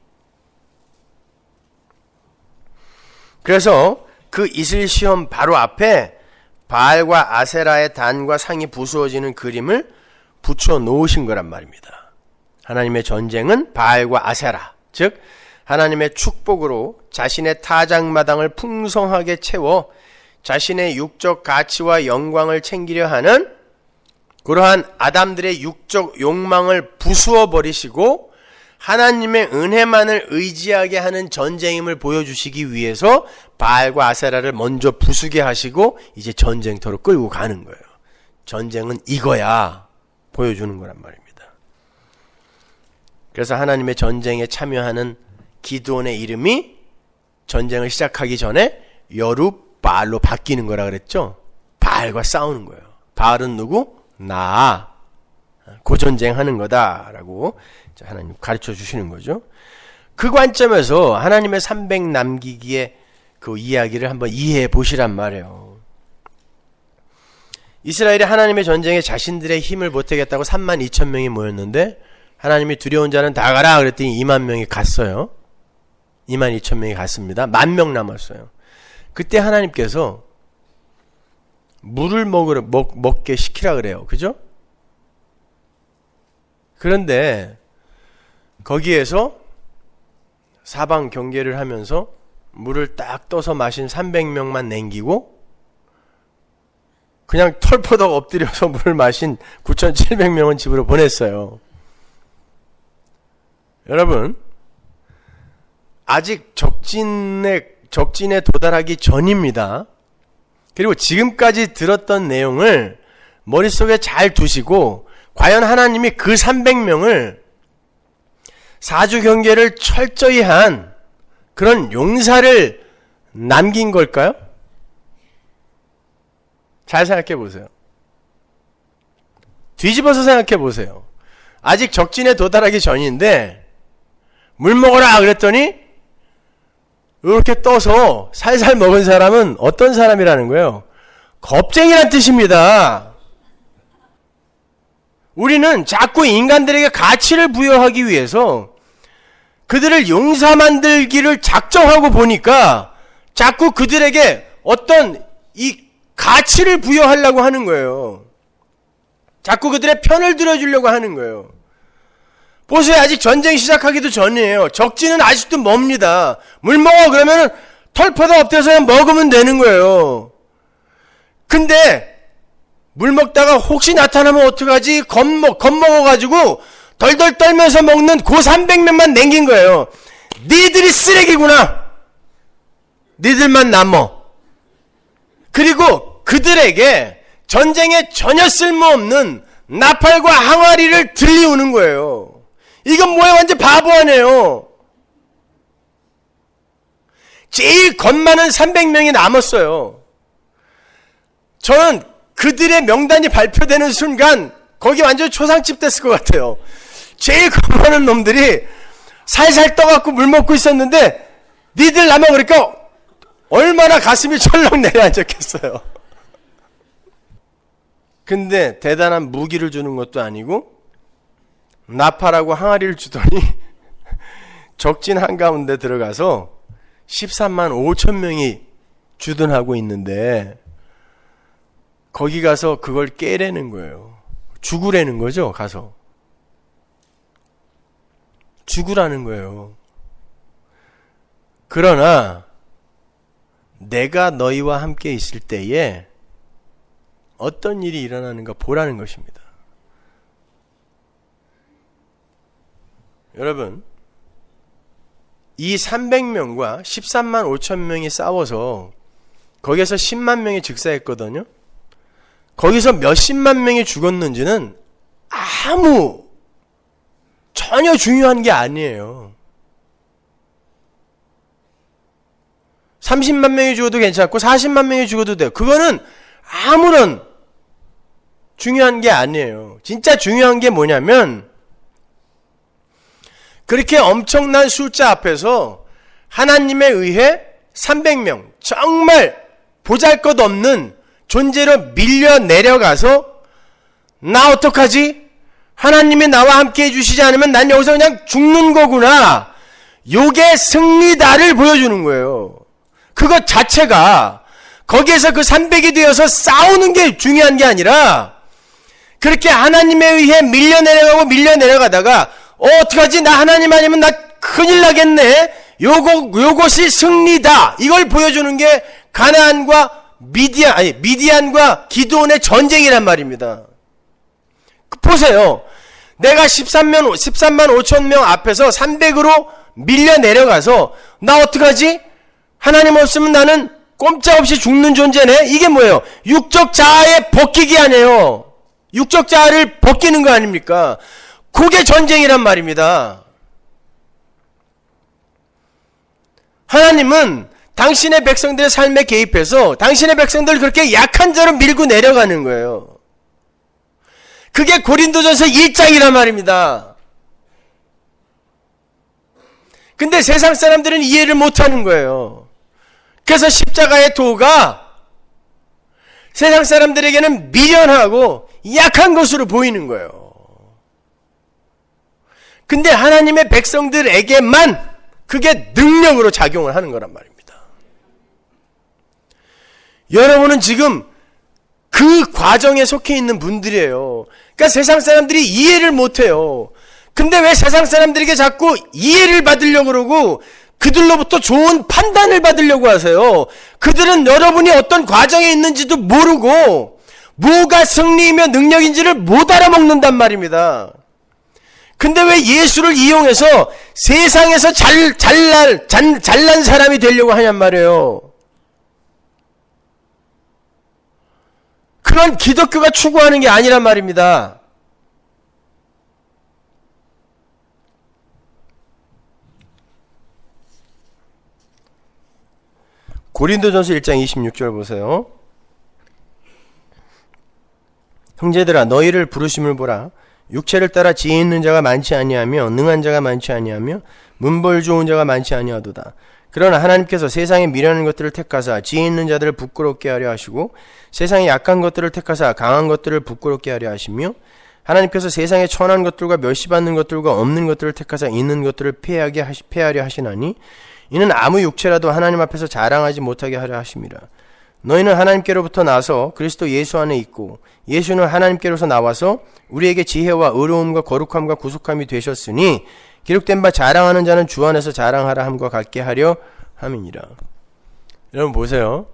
그래서 그 이슬 시험 바로 앞에 바알과 아세라의 단과 상이 부수어지는 그림을 붙여 놓으신 거란 말입니다. 하나님의 전쟁은 바알과 아세라, 즉 하나님의 축복으로 자신의 타작마당을 풍성하게 채워 자신의 육적 가치와 영광을 챙기려 하는 그러한 아담들의 육적 욕망을 부수어 버리시고 하나님의 은혜만을 의지하게 하는 전쟁임을 보여주시기 위해서 바알과 아세라를 먼저 부수게 하시고 이제 전쟁터로 끌고 가는 거예요. 전쟁은 이거야 보여주는 거란 말입니다. 그래서 하나님의 전쟁에 참여하는 기드온의 이름이 전쟁을 시작하기 전에 여룻바알로 바뀌는 거라 그랬죠. 바알과 싸우는 거예요. 바알은 누구? 나. 고전쟁하는 거다라고 하나님 가르쳐 주시는 거죠. 그 관점에서 하나님의 300 남기기의 그 이야기를 한번 이해해 보시란 말이에요. 이스라엘이 하나님의 전쟁에 자신들의 힘을 보태겠다고 32,000명이 모였는데 하나님이 두려운 자는 다 가라 그랬더니 20,000명이 갔어요. 22,000명이 갔습니다. 10,000명 남았어요. 그때 하나님께서 물을 먹게 시키라 그래요. 그죠? 그런데 거기에서 사방 경계를 하면서 물을 딱 떠서 마신 300명만 남기고 그냥 털퍼덕 엎드려서 물을 마신 9,700명은 집으로 보냈어요. 여러분, 아직 적진에 도달하기 전입니다. 그리고 지금까지 들었던 내용을 머릿속에 잘 두시고 과연 하나님이 그 300명을 사주 경계를 철저히 한 그런 용사를 남긴 걸까요? 잘 생각해 보세요. 뒤집어서 생각해 보세요. 아직 적진에 도달하기 전인데 물 먹어라 그랬더니 이렇게 떠서 살살 먹은 사람은 어떤 사람이라는 거예요? 겁쟁이란 뜻입니다. 우리는 자꾸 인간들에게 가치를 부여하기 위해서 그들을 용사 만들기를 작정하고 보니까 자꾸 그들에게 어떤 이 가치를 부여하려고 하는 거예요. 자꾸 그들의 편을 들어주려고 하는 거예요. 보세요. 아직 전쟁 시작하기도 전이에요. 적진은 아직도 멉니다. 물 먹어 그러면은 털퍼덕 엎드려서 그냥 먹으면 되는 거예요. 근데 물 먹다가 혹시 나타나면 어떡하지? 겁먹어가지고 덜덜 떨면서 먹는 그 300명만 남긴 거예요. 니들이 쓰레기구나. 니들만 남어. 그리고 그들에게 전쟁에 전혀 쓸모없는 나팔과 항아리를 들리우는 거예요. 이건 뭐야? 완전 바보 아니에요. 제일 겁 많은 300명이 남았어요. 저는 그들의 명단이 발표되는 순간 거기 완전 초상집 됐을 것 같아요. 제일 겁 많은 놈들이 살살 떠갖고 물 먹고 있었는데 니들 남아 그러니까 얼마나 가슴이 철렁 내려앉았겠어요. 근데 대단한 무기를 주는 것도 아니고 나팔하고 항아리를 주더니 적진 한가운데 들어가서 13만 5천 명이 주둔하고 있는데 거기 가서 그걸 깨라는 거예요. 죽으라는 거죠. 가서 죽으라는 거예요. 그러나 내가 너희와 함께 있을 때에 어떤 일이 일어나는가 보라는 것입니다. 여러분, 이 300명과 13만 5천 명이 싸워서 거기에서 10만 명이 즉사했거든요. 거기서 몇십만 명이 죽었는지는 전혀 중요한 게 아니에요. 30만 명이 죽어도 괜찮고 40만 명이 죽어도 돼요. 그거는 아무런 중요한 게 아니에요. 진짜 중요한 게 뭐냐면 그렇게 엄청난 숫자 앞에서 하나님에 의해 300명 정말 보잘것없는 존재로 밀려 내려가서 나 어떡하지? 하나님이 나와 함께 해주시지 않으면 난 여기서 그냥 죽는 거구나. 요게 승리다를 보여주는 거예요. 그것 자체가 거기에서 그 300이 되어서 싸우는 게 중요한 게 아니라 그렇게 하나님에 의해 밀려 내려가다가 어떡하지? 나 하나님 아니면 나 큰일 나겠네. 요것이 승리다. 이걸 보여주는 게 가나안과 미디안과 기드온의 전쟁이란 말입니다. 보세요. 내가 13만 5천 명 앞에서 300으로 밀려 내려가서 나 어떡하지? 하나님 없으면 나는 꼼짝없이 죽는 존재네. 이게 뭐예요? 육적 자아의 벗기기 아니에요. 육적 자아를 벗기는 거 아닙니까? 그게 전쟁이란 말입니다. 하나님은 당신의 백성들의 삶에 개입해서 당신의 백성들을 그렇게 약한 자로 밀고 내려가는 거예요. 그게 고린도전서 1장이란 말입니다. 근데 세상 사람들은 이해를 못하는 거예요. 그래서 십자가의 도가 세상 사람들에게는 미련하고 약한 것으로 보이는 거예요. 근데 하나님의 백성들에게만 그게 능력으로 작용을 하는 거란 말입니다. 여러분은 지금 그 과정에 속해 있는 분들이에요. 그러니까 세상 사람들이 이해를 못해요. 근데 왜 세상 사람들에게 자꾸 이해를 받으려고 그러고 그들로부터 좋은 판단을 받으려고 하세요? 그들은 여러분이 어떤 과정에 있는지도 모르고 뭐가 승리이며 능력인지를 못 알아먹는단 말입니다. 근데 왜 예수를 이용해서 세상에서 잘난 사람이 되려고 하냔 말이에요. 그건 기독교가 추구하는 게 아니란 말입니다. 고린도전서 1장 26절 보세요. 형제들아 너희를 부르심을 보라. 육체를 따라 지혜 있는 자가 많지 아니하며 능한 자가 많지 아니하며 문벌 좋은 자가 많지 아니하도다. 그러나 하나님께서 세상에 미련한 것들을 택하사 지혜 있는 자들을 부끄럽게 하려 하시고 세상에 약한 것들을 택하사 강한 것들을 부끄럽게 하려 하시며 하나님께서 세상에 천한 것들과 멸시받는 것들과 없는 것들을 택하사 있는 것들을 폐하려 하시나니 이는 아무 육체라도 하나님 앞에서 자랑하지 못하게 하려 하심이라. 너희는 하나님께로부터 나서 그리스도 예수 안에 있고 예수는 하나님께로서 나와서 우리에게 지혜와 의로움과 거룩함과 구속함이 되셨으니 기록된 바 자랑하는 자는 주 안에서 자랑하라 함과 같게 하려 함이니라. 여러분 보세요.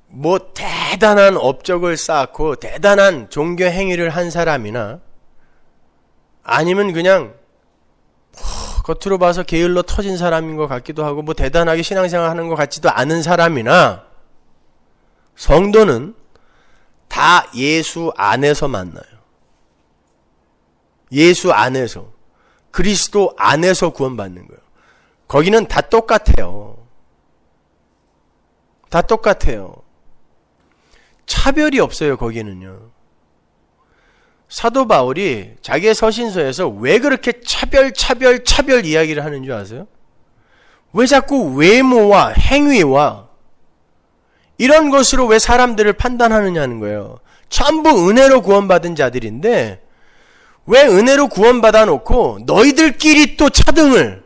뭐 대단한 업적을 쌓고 대단한 종교 행위를 한 사람이나 아니면 그냥 겉으로 봐서 게을러 터진 사람인 것 같기도 하고 뭐 대단하게 신앙생활 하는 것 같지도 않은 사람이나 성도는 다 예수 안에서 만나요. 예수 안에서, 그리스도 안에서 구원받는 거예요. 거기는 다 똑같아요. 다 똑같아요. 차별이 없어요. 거기는요. 사도 바울이 자기의 서신서에서 왜 그렇게 차별 이야기를 하는 줄 아세요? 왜 자꾸 외모와 행위와 이런 것으로 왜 사람들을 판단하느냐는 거예요. 전부 은혜로 구원받은 자들인데 왜 은혜로 구원받아 놓고 너희들끼리 또 차등을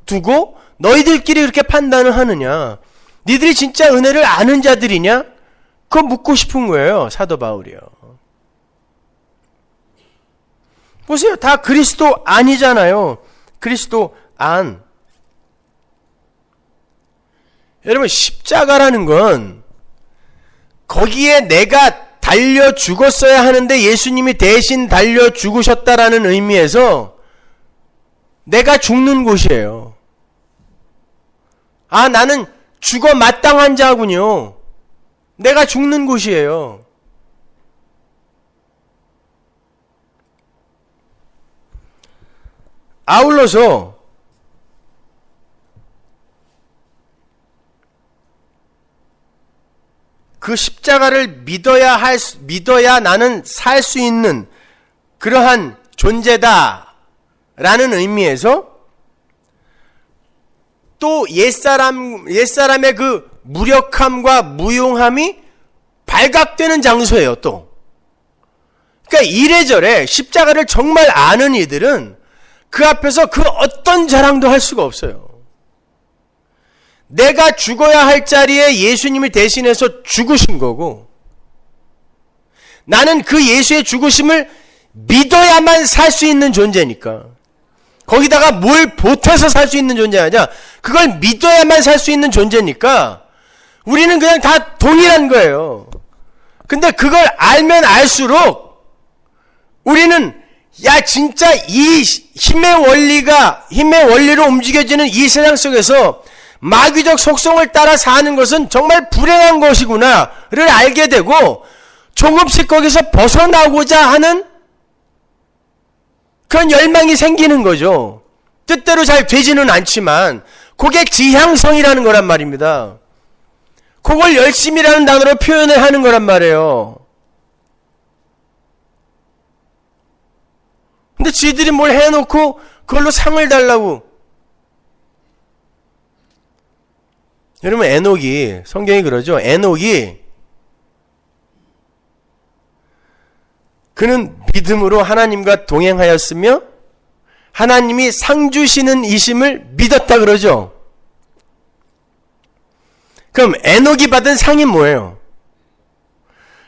두고 너희들끼리 그렇게 판단을 하느냐? 니들이 진짜 은혜를 아는 자들이냐? 그거 묻고 싶은 거예요. 사도 바울이요. 보세요. 다 그리스도 안이잖아요. 그리스도 안. 여러분 십자가라는 건 거기에 내가 달려 죽었어야 하는데 예수님이 대신 달려 죽으셨다라는 의미에서 내가 죽는 곳이에요. 아, 나는 죽어 마땅한 자군요. 내가 죽는 곳이에요. 아울러서 그 십자가를 믿어야 나는 살 수 있는 그러한 존재다라는 의미에서 또 옛사람의 그 무력함과 무용함이 발각되는 장소예요. 또 그러니까 이래저래 십자가를 정말 아는 이들은 그 앞에서 그 어떤 자랑도 할 수가 없어요. 내가 죽어야 할 자리에 예수님이 대신해서 죽으신 거고 나는 그 예수의 죽으심을 믿어야만 살 수 있는 존재니까 거기다가 뭘 보태서 살 수 있는 존재 아니야. 그걸 믿어야만 살 수 있는 존재니까 우리는 그냥 다 동일한 거예요. 근데 그걸 알면 알수록 우리는 야 진짜 이 힘의 원리로 움직여지는 이 세상 속에서 마귀적 속성을 따라 사는 것은 정말 불행한 것이구나를 알게 되고 조금씩 거기서 벗어나고자 하는 그런 열망이 생기는 거죠. 뜻대로 잘 되지는 않지만 그게 지향성이라는 거란 말입니다. 그걸 열심이라는 단어로 표현을 하는 거란 말이에요. 근데 지들이 뭘 해놓고 그걸로 상을 달라고. 여러분, 에녹이, 성경이 그러죠. 에녹이 그는 믿음으로 하나님과 동행하였으며 하나님이 상 주시는 이심을 믿었다 그러죠. 그럼 에녹이 받은 상이 뭐예요?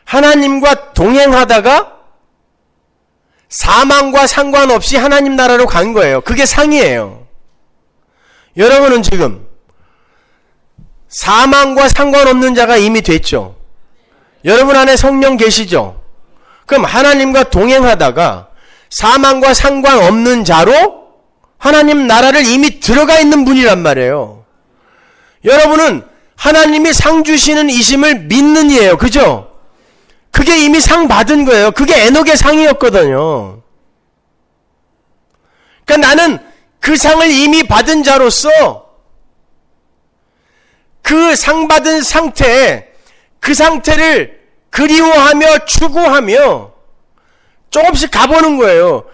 하나님과 동행하다가 사망과 상관없이 하나님 나라로 간 거예요. 그게 상이에요. 여러분은 지금 사망과 상관없는 자가 이미 됐죠. 여러분 안에 성령 계시죠? 그럼 하나님과 동행하다가 사망과 상관없는 자로 하나님 나라를 이미 들어가 있는 분이란 말이에요. 여러분은 하나님이 상 주시는 이심을 믿는 이에요. 그죠? 그게 이미 상 받은 거예요. 그게 에녹의 상이었거든요. 그러니까 나는 그 상을 이미 받은 자로서 그 상 받은 상태에 그 상태를 그리워하며 추구하며 조금씩 가보는 거예요.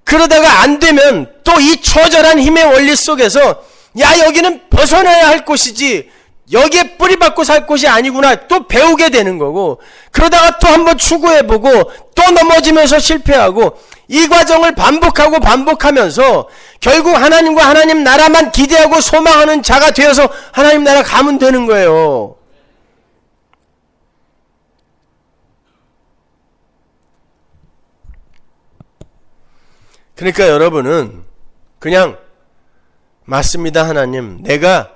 그러다가 안 되면 또 이 처절한 힘의 원리 속에서 야, 여기는 벗어나야 할 곳이지 여기에 뿌리 박고 살 곳이 아니구나 또 배우게 되는 거고, 그러다가 또 한번 추구해보고 또 넘어지면서 실패하고 이 과정을 반복하고 반복하면서 결국 하나님과 하나님 나라만 기대하고 소망하는 자가 되어서 하나님 나라 가면 되는 거예요. 그러니까 여러분은 그냥 맞습니다. 하나님, 내가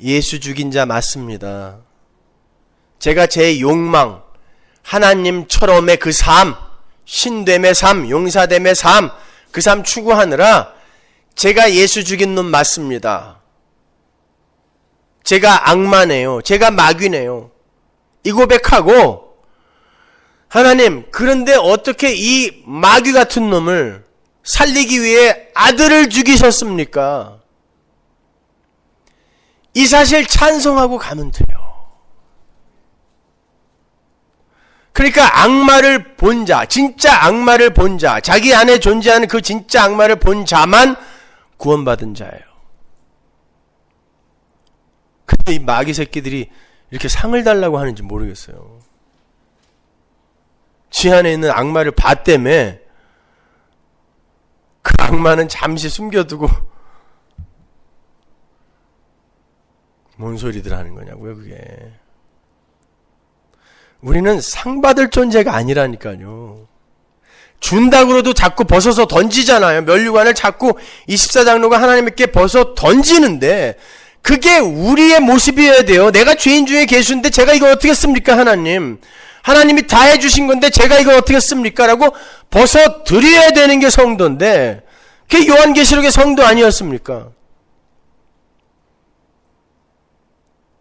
예수 죽인 자 맞습니다. 제가 제 욕망, 하나님처럼의 그 삶, 신됨의 삶, 용사됨의 삶, 그 삶 추구하느라 제가 예수 죽인 놈 맞습니다. 제가 악마네요. 제가 마귀네요. 이 고백하고, 하나님, 그런데 어떻게 이 마귀 같은 놈을 살리기 위해 아들을 죽이셨습니까? 이 사실 찬송하고 가면 돼요. 그러니까 악마를 본 자, 진짜 악마를 본 자, 자기 안에 존재하는 그 진짜 악마를 본 자만 구원받은 자예요. 근데 이 마귀 새끼들이 이렇게 상을 달라고 하는지 모르겠어요. 지 안에 있는 악마를 봤다며 그 악마는 잠시 숨겨두고 뭔 소리들 하는 거냐고요, 그게. 우리는 상 받을 존재가 아니라니까요. 준다고도 자꾸 벗어서 던지잖아요. 면류관을 자꾸 24장로가 하나님께 벗어 던지는데 그게 우리의 모습이어야 돼요. 내가 죄인 중에 계수인데 제가 이거 어떻게 씁니까, 하나님? 하나님이 다 해주신 건데 제가 이거 어떻게 씁니까? 라고 벗어 드려야 되는 게 성도인데 그게 요한계시록의 성도 아니었습니까?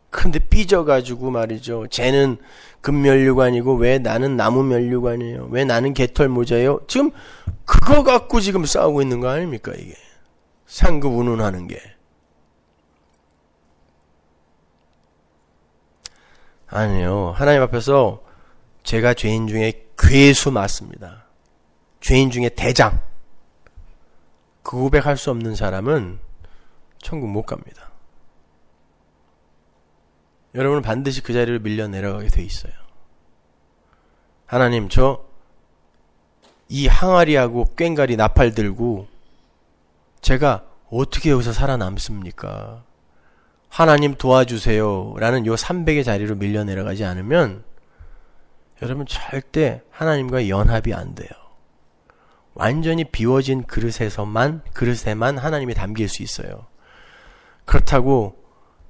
근데 삐져가지고 말이죠. 쟤는 금면류관이고 왜 나는 나무면류관이에요? 왜 나는 개털모자예요? 지금 그거 갖고 지금 싸우고 있는 거 아닙니까, 이게? 상급 운운하는 게. 아니요. 하나님 앞에서 제가 죄인 중에 괴수 맞습니다. 죄인 중에 대장. 그 고백할 수 없는 사람은 천국 못 갑니다. 여러분은 반드시 그 자리를 밀려 내려가게 돼 있어요. 하나님, 저 이 항아리하고 꽹가리 나팔 들고 제가 어떻게 여기서 살아남습니까? 하나님 도와주세요 라는 요 300의 자리로 밀려 내려가지 않으면 여러분 절대 하나님과 연합이 안 돼요. 완전히 비워진 그릇에만 하나님이 담길 수 있어요. 그렇다고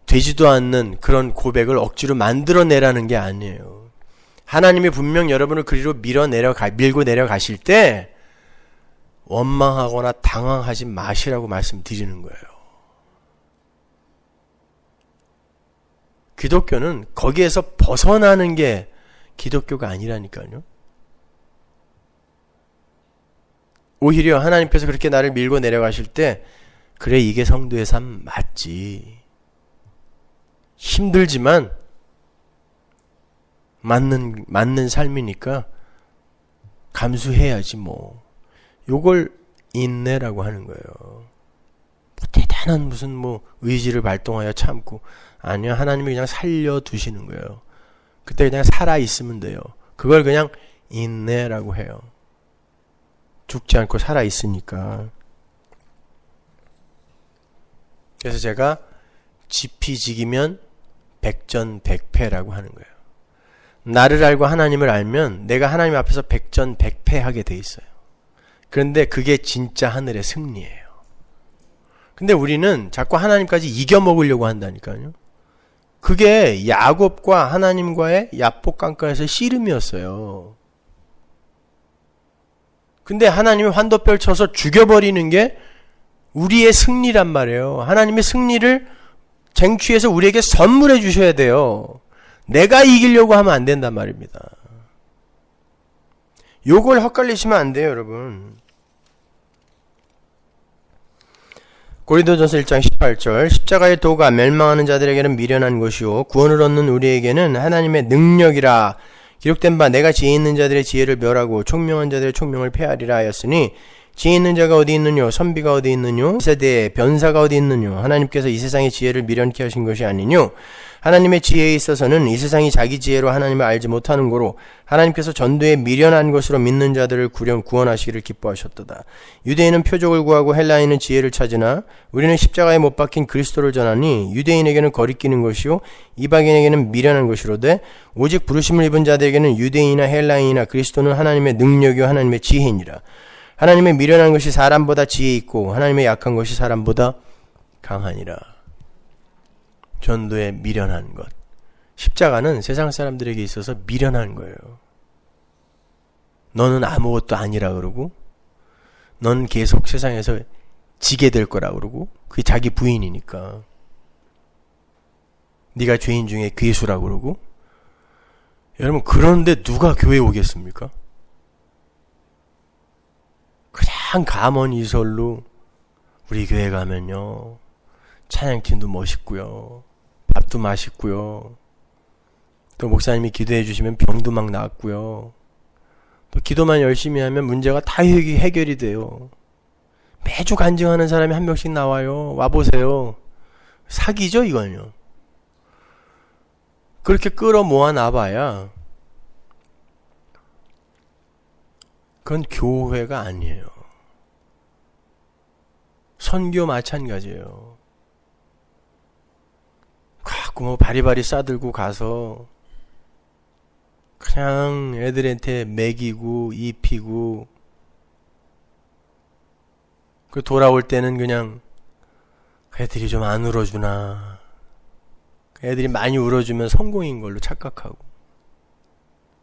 되지도 않는 그런 고백을 억지로 만들어내라는 게 아니에요. 하나님이 분명 여러분을 그리로 밀고 내려가실 때 원망하거나 당황하지 마시라고 말씀드리는 거예요. 기독교는 거기에서 벗어나는 게 기독교가 아니라니까요. 오히려 하나님께서 그렇게 나를 밀고 내려가실 때 그래, 이게 성도의 삶 맞지. 힘들지만 맞는 삶이니까 감수해야지 뭐. 요걸 인내라고 하는 거예요. 뭐 대단한 무슨 뭐 의지를 발동하여 참고, 아니요, 하나님이 그냥 살려두시는 거예요. 그때 그냥 살아있으면 돼요. 그걸 그냥 인내라고 해요. 죽지 않고 살아있으니까. 그래서 제가 지피지기면 백전백패라고 하는 거예요. 나를 알고 하나님을 알면 내가 하나님 앞에서 백전백패하게 돼 있어요. 그런데 그게 진짜 하늘의 승리예요. 근데 우리는 자꾸 하나님까지 이겨먹으려고 한다니까요. 그게 야곱과 하나님과의 야복강가에서 씨름이었어요. 근데 하나님이 환도뼈를 쳐서 죽여버리는 게 우리의 승리란 말이에요. 하나님의 승리를 쟁취해서 우리에게 선물해 주셔야 돼요. 내가 이기려고 하면 안 된단 말입니다. 요걸 헛갈리시면 안 돼요, 여러분. 고린도전서 1장 18절, 십자가의 도가 멸망하는 자들에게는 미련한 것이요 구원을 얻는 우리에게는 하나님의 능력이라. 기록된 바 내가 지혜 있는 자들의 지혜를 멸하고 총명한 자들의 총명을 폐하리라 하였으니, 지혜 있는 자가 어디 있느뇨? 선비가 어디 있느뇨? 이 세대에 변사가 어디 있느뇨? 하나님께서 이 세상의 지혜를 미련케 하신 것이 아니뇨? 하나님의 지혜에 있어서는 이 세상이 자기 지혜로 하나님을 알지 못하는 거로 하나님께서 전도에 미련한 것으로 믿는 자들을 구원하시기를 기뻐하셨도다. 유대인은 표적을 구하고 헬라인은 지혜를 찾으나 우리는 십자가에 못 박힌 그리스도를 전하니 유대인에게는 거리끼는 것이요 이방인에게는 미련한 것이로되 오직 부르심을 입은 자들에게는 유대인이나 헬라인이나 그리스도는 하나님의 능력이요 하나님의 지혜이니라. 하나님의 미련한 것이 사람보다 지혜 있고 하나님의 약한 것이 사람보다 강하니라. 전도에 미련한 것. 십자가는 세상 사람들에게 있어서 미련한 거예요. 너는 아무것도 아니라 그러고, 넌 계속 세상에서 지게 될 거라 그러고, 그게 자기 부인이니까. 네가 죄인 중에 괴수라 그러고. 여러분, 그런데 누가 교회 오겠습니까? 그냥 가먼이설로 우리 교회 가면요, 찬양팀도 멋있고요, 밥도 맛있고요, 또 목사님이 기도해 주시면 병도 막 낫고요, 또 기도만 열심히 하면 문제가 다 해결이 돼요. 매주 간증하는 사람이 한 명씩 나와요. 와보세요. 사기죠, 이건요. 그렇게 끌어 모아 놔봐야 그건 교회가 아니에요. 선교 마찬가지예요. 가끔 뭐 바리바리 싸들고 가서 그냥 애들한테 먹이고 입히고, 그 돌아올 때는 그냥 애들이 좀 안 울어주나, 애들이 많이 울어주면 성공인 걸로 착각하고,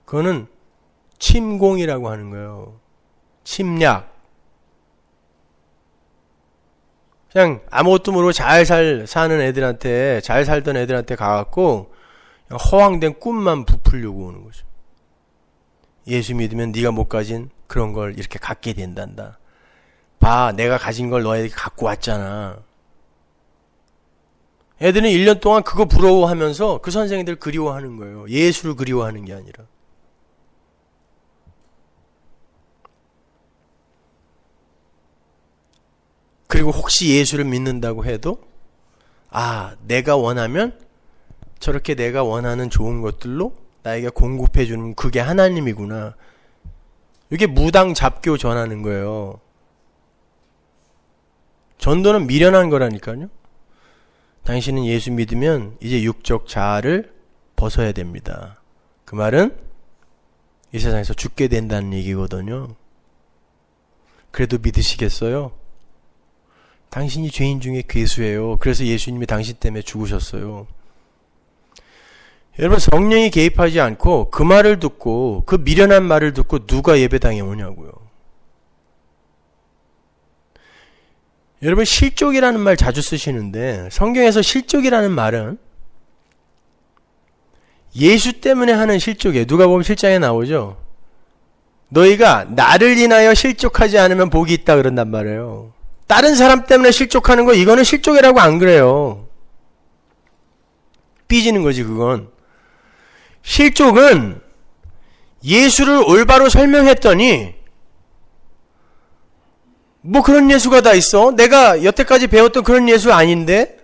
그거는 침공이라고 하는 거예요. 침략. 그냥 아무것도 모르고 잘 사는 애들한테, 잘 살던 애들한테 가갖고 허황된 꿈만 부풀려고 오는 거죠. 예수 믿으면 네가 못 가진 그런 걸 이렇게 갖게 된단다. 봐, 내가 가진 걸 너희들이 갖고 왔잖아. 애들은 1년 동안 그거 부러워하면서 그 선생님들 그리워하는 거예요. 예수를 그리워하는 게 아니라. 그리고 혹시 예수를 믿는다고 해도, 아, 내가 원하면 저렇게 내가 원하는 좋은 것들로 나에게 공급해 주는 그게 하나님이구나. 이게 무당 잡교 전하는 거예요. 전도는 미련한 거라니까요. 당신은 예수 믿으면 이제 육적 자아를 벗어야 됩니다. 그 말은 이 세상에서 죽게 된다는 얘기거든요. 그래도 믿으시겠어요? 당신이 죄인 중에 괴수예요. 그래서 예수님이 당신 때문에 죽으셨어요. 여러분, 성령이 개입하지 않고 그 말을 듣고, 그 미련한 말을 듣고 누가 예배당에 오냐고요. 여러분, 실족이라는 말 자주 쓰시는데, 성경에서 실족이라는 말은 예수 때문에 하는 실족이에요. 누가 보면 7장에 나오죠. 너희가 나를 인하여 실족하지 않으면 복이 있다 그런단 말이에요. 다른 사람 때문에 실족하는 거, 이거는 실족이라고 안 그래요. 삐지는 거지, 그건. 실족은 예수를 올바로 설명했더니 뭐 그런 예수가 다 있어? 내가 여태까지 배웠던 그런 예수 아닌데?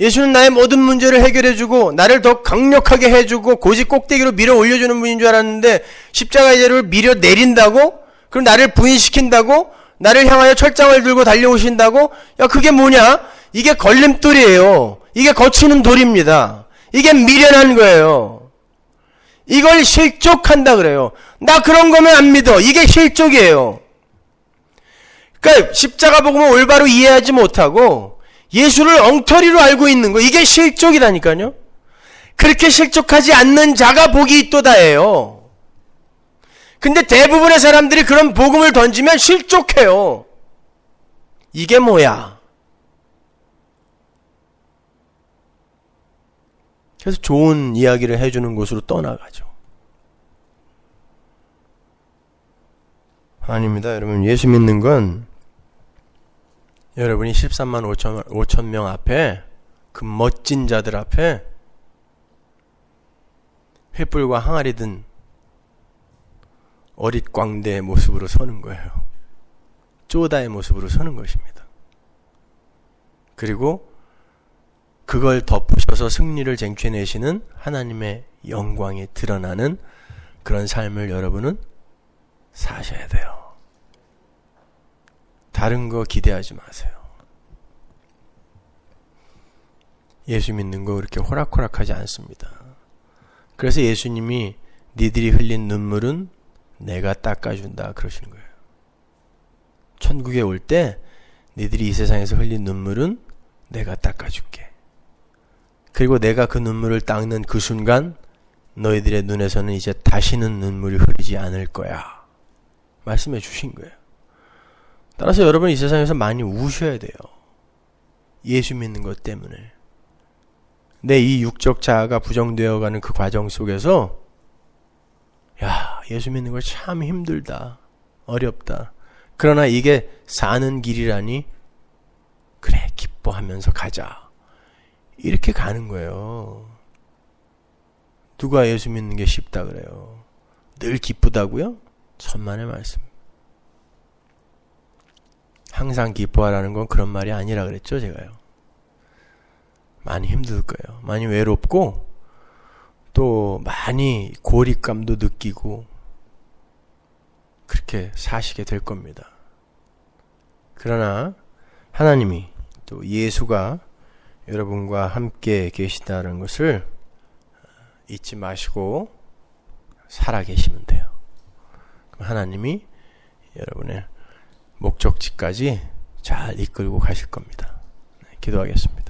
예수는 나의 모든 문제를 해결해주고 나를 더 강력하게 해주고 고지 꼭대기로 밀어 올려주는 분인 줄 알았는데 십자가의 죄를 밀어 내린다고? 그럼 나를 부인시킨다고? 나를 향하여 철장을 들고 달려오신다고? 야, 그게 뭐냐? 이게 걸림돌이에요. 이게 거치는 돌입니다. 이게 미련한 거예요. 이걸 실족한다 그래요. 나 그런 거면 안 믿어. 이게 실족이에요. 그러니까 십자가 복음을 올바로 이해하지 못하고 예수를 엉터리로 알고 있는 거, 이게 실족이라니까요. 그렇게 실족하지 않는 자가 복이 있도다예요. 근데 대부분의 사람들이 그런 복음을 던지면 실족해요. 이게 뭐야? 그래서 좋은 이야기를 해주는 곳으로 떠나가죠. 아닙니다. 여러분, 예수 믿는 건 여러분이 13만 5천 명 앞에, 그 멋진 자들 앞에 횃불과 항아리 든 어릿광대의 모습으로 서는 거예요. 쪼다의 모습으로 서는 것입니다. 그리고 그걸 덧붙여서 승리를 쟁취해내시는 하나님의 영광이 드러나는 그런 삶을 여러분은 사셔야 돼요. 다른 거 기대하지 마세요. 예수 믿는 거 그렇게 호락호락하지 않습니다. 그래서 예수님이 니들이 흘린 눈물은 내가 닦아준다 그러시는 거예요. 천국에 올 때 니들이 이 세상에서 흘린 눈물은 내가 닦아줄게. 그리고 내가 그 눈물을 닦는 그 순간 너희들의 눈에서는 이제 다시는 눈물이 흐르지 않을 거야. 말씀해 주신 거예요. 따라서 여러분 이 세상에서 많이 우셔야 돼요. 예수 믿는 것 때문에. 내 이 육적 자아가 부정되어가는 그 과정 속에서 야, 예수 믿는 거 참 힘들다. 어렵다. 그러나 이게 사는 길이라니 그래, 기뻐하면서 가자. 이렇게 가는 거예요. 누가 예수 믿는 게 쉽다 그래요? 늘 기쁘다고요? 천만의 말씀. 항상 기뻐하라는 건 그런 말이 아니라 그랬죠, 제가요. 많이 힘들 거예요. 많이 외롭고 또 많이 고립감도 느끼고 그렇게 사시게 될 겁니다. 그러나 하나님이 또 예수가 여러분과 함께 계시다는 것을 잊지 마시고 살아계시면 돼요. 그럼 하나님이 여러분의 목적지까지 잘 이끌고 가실 겁니다. 기도하겠습니다.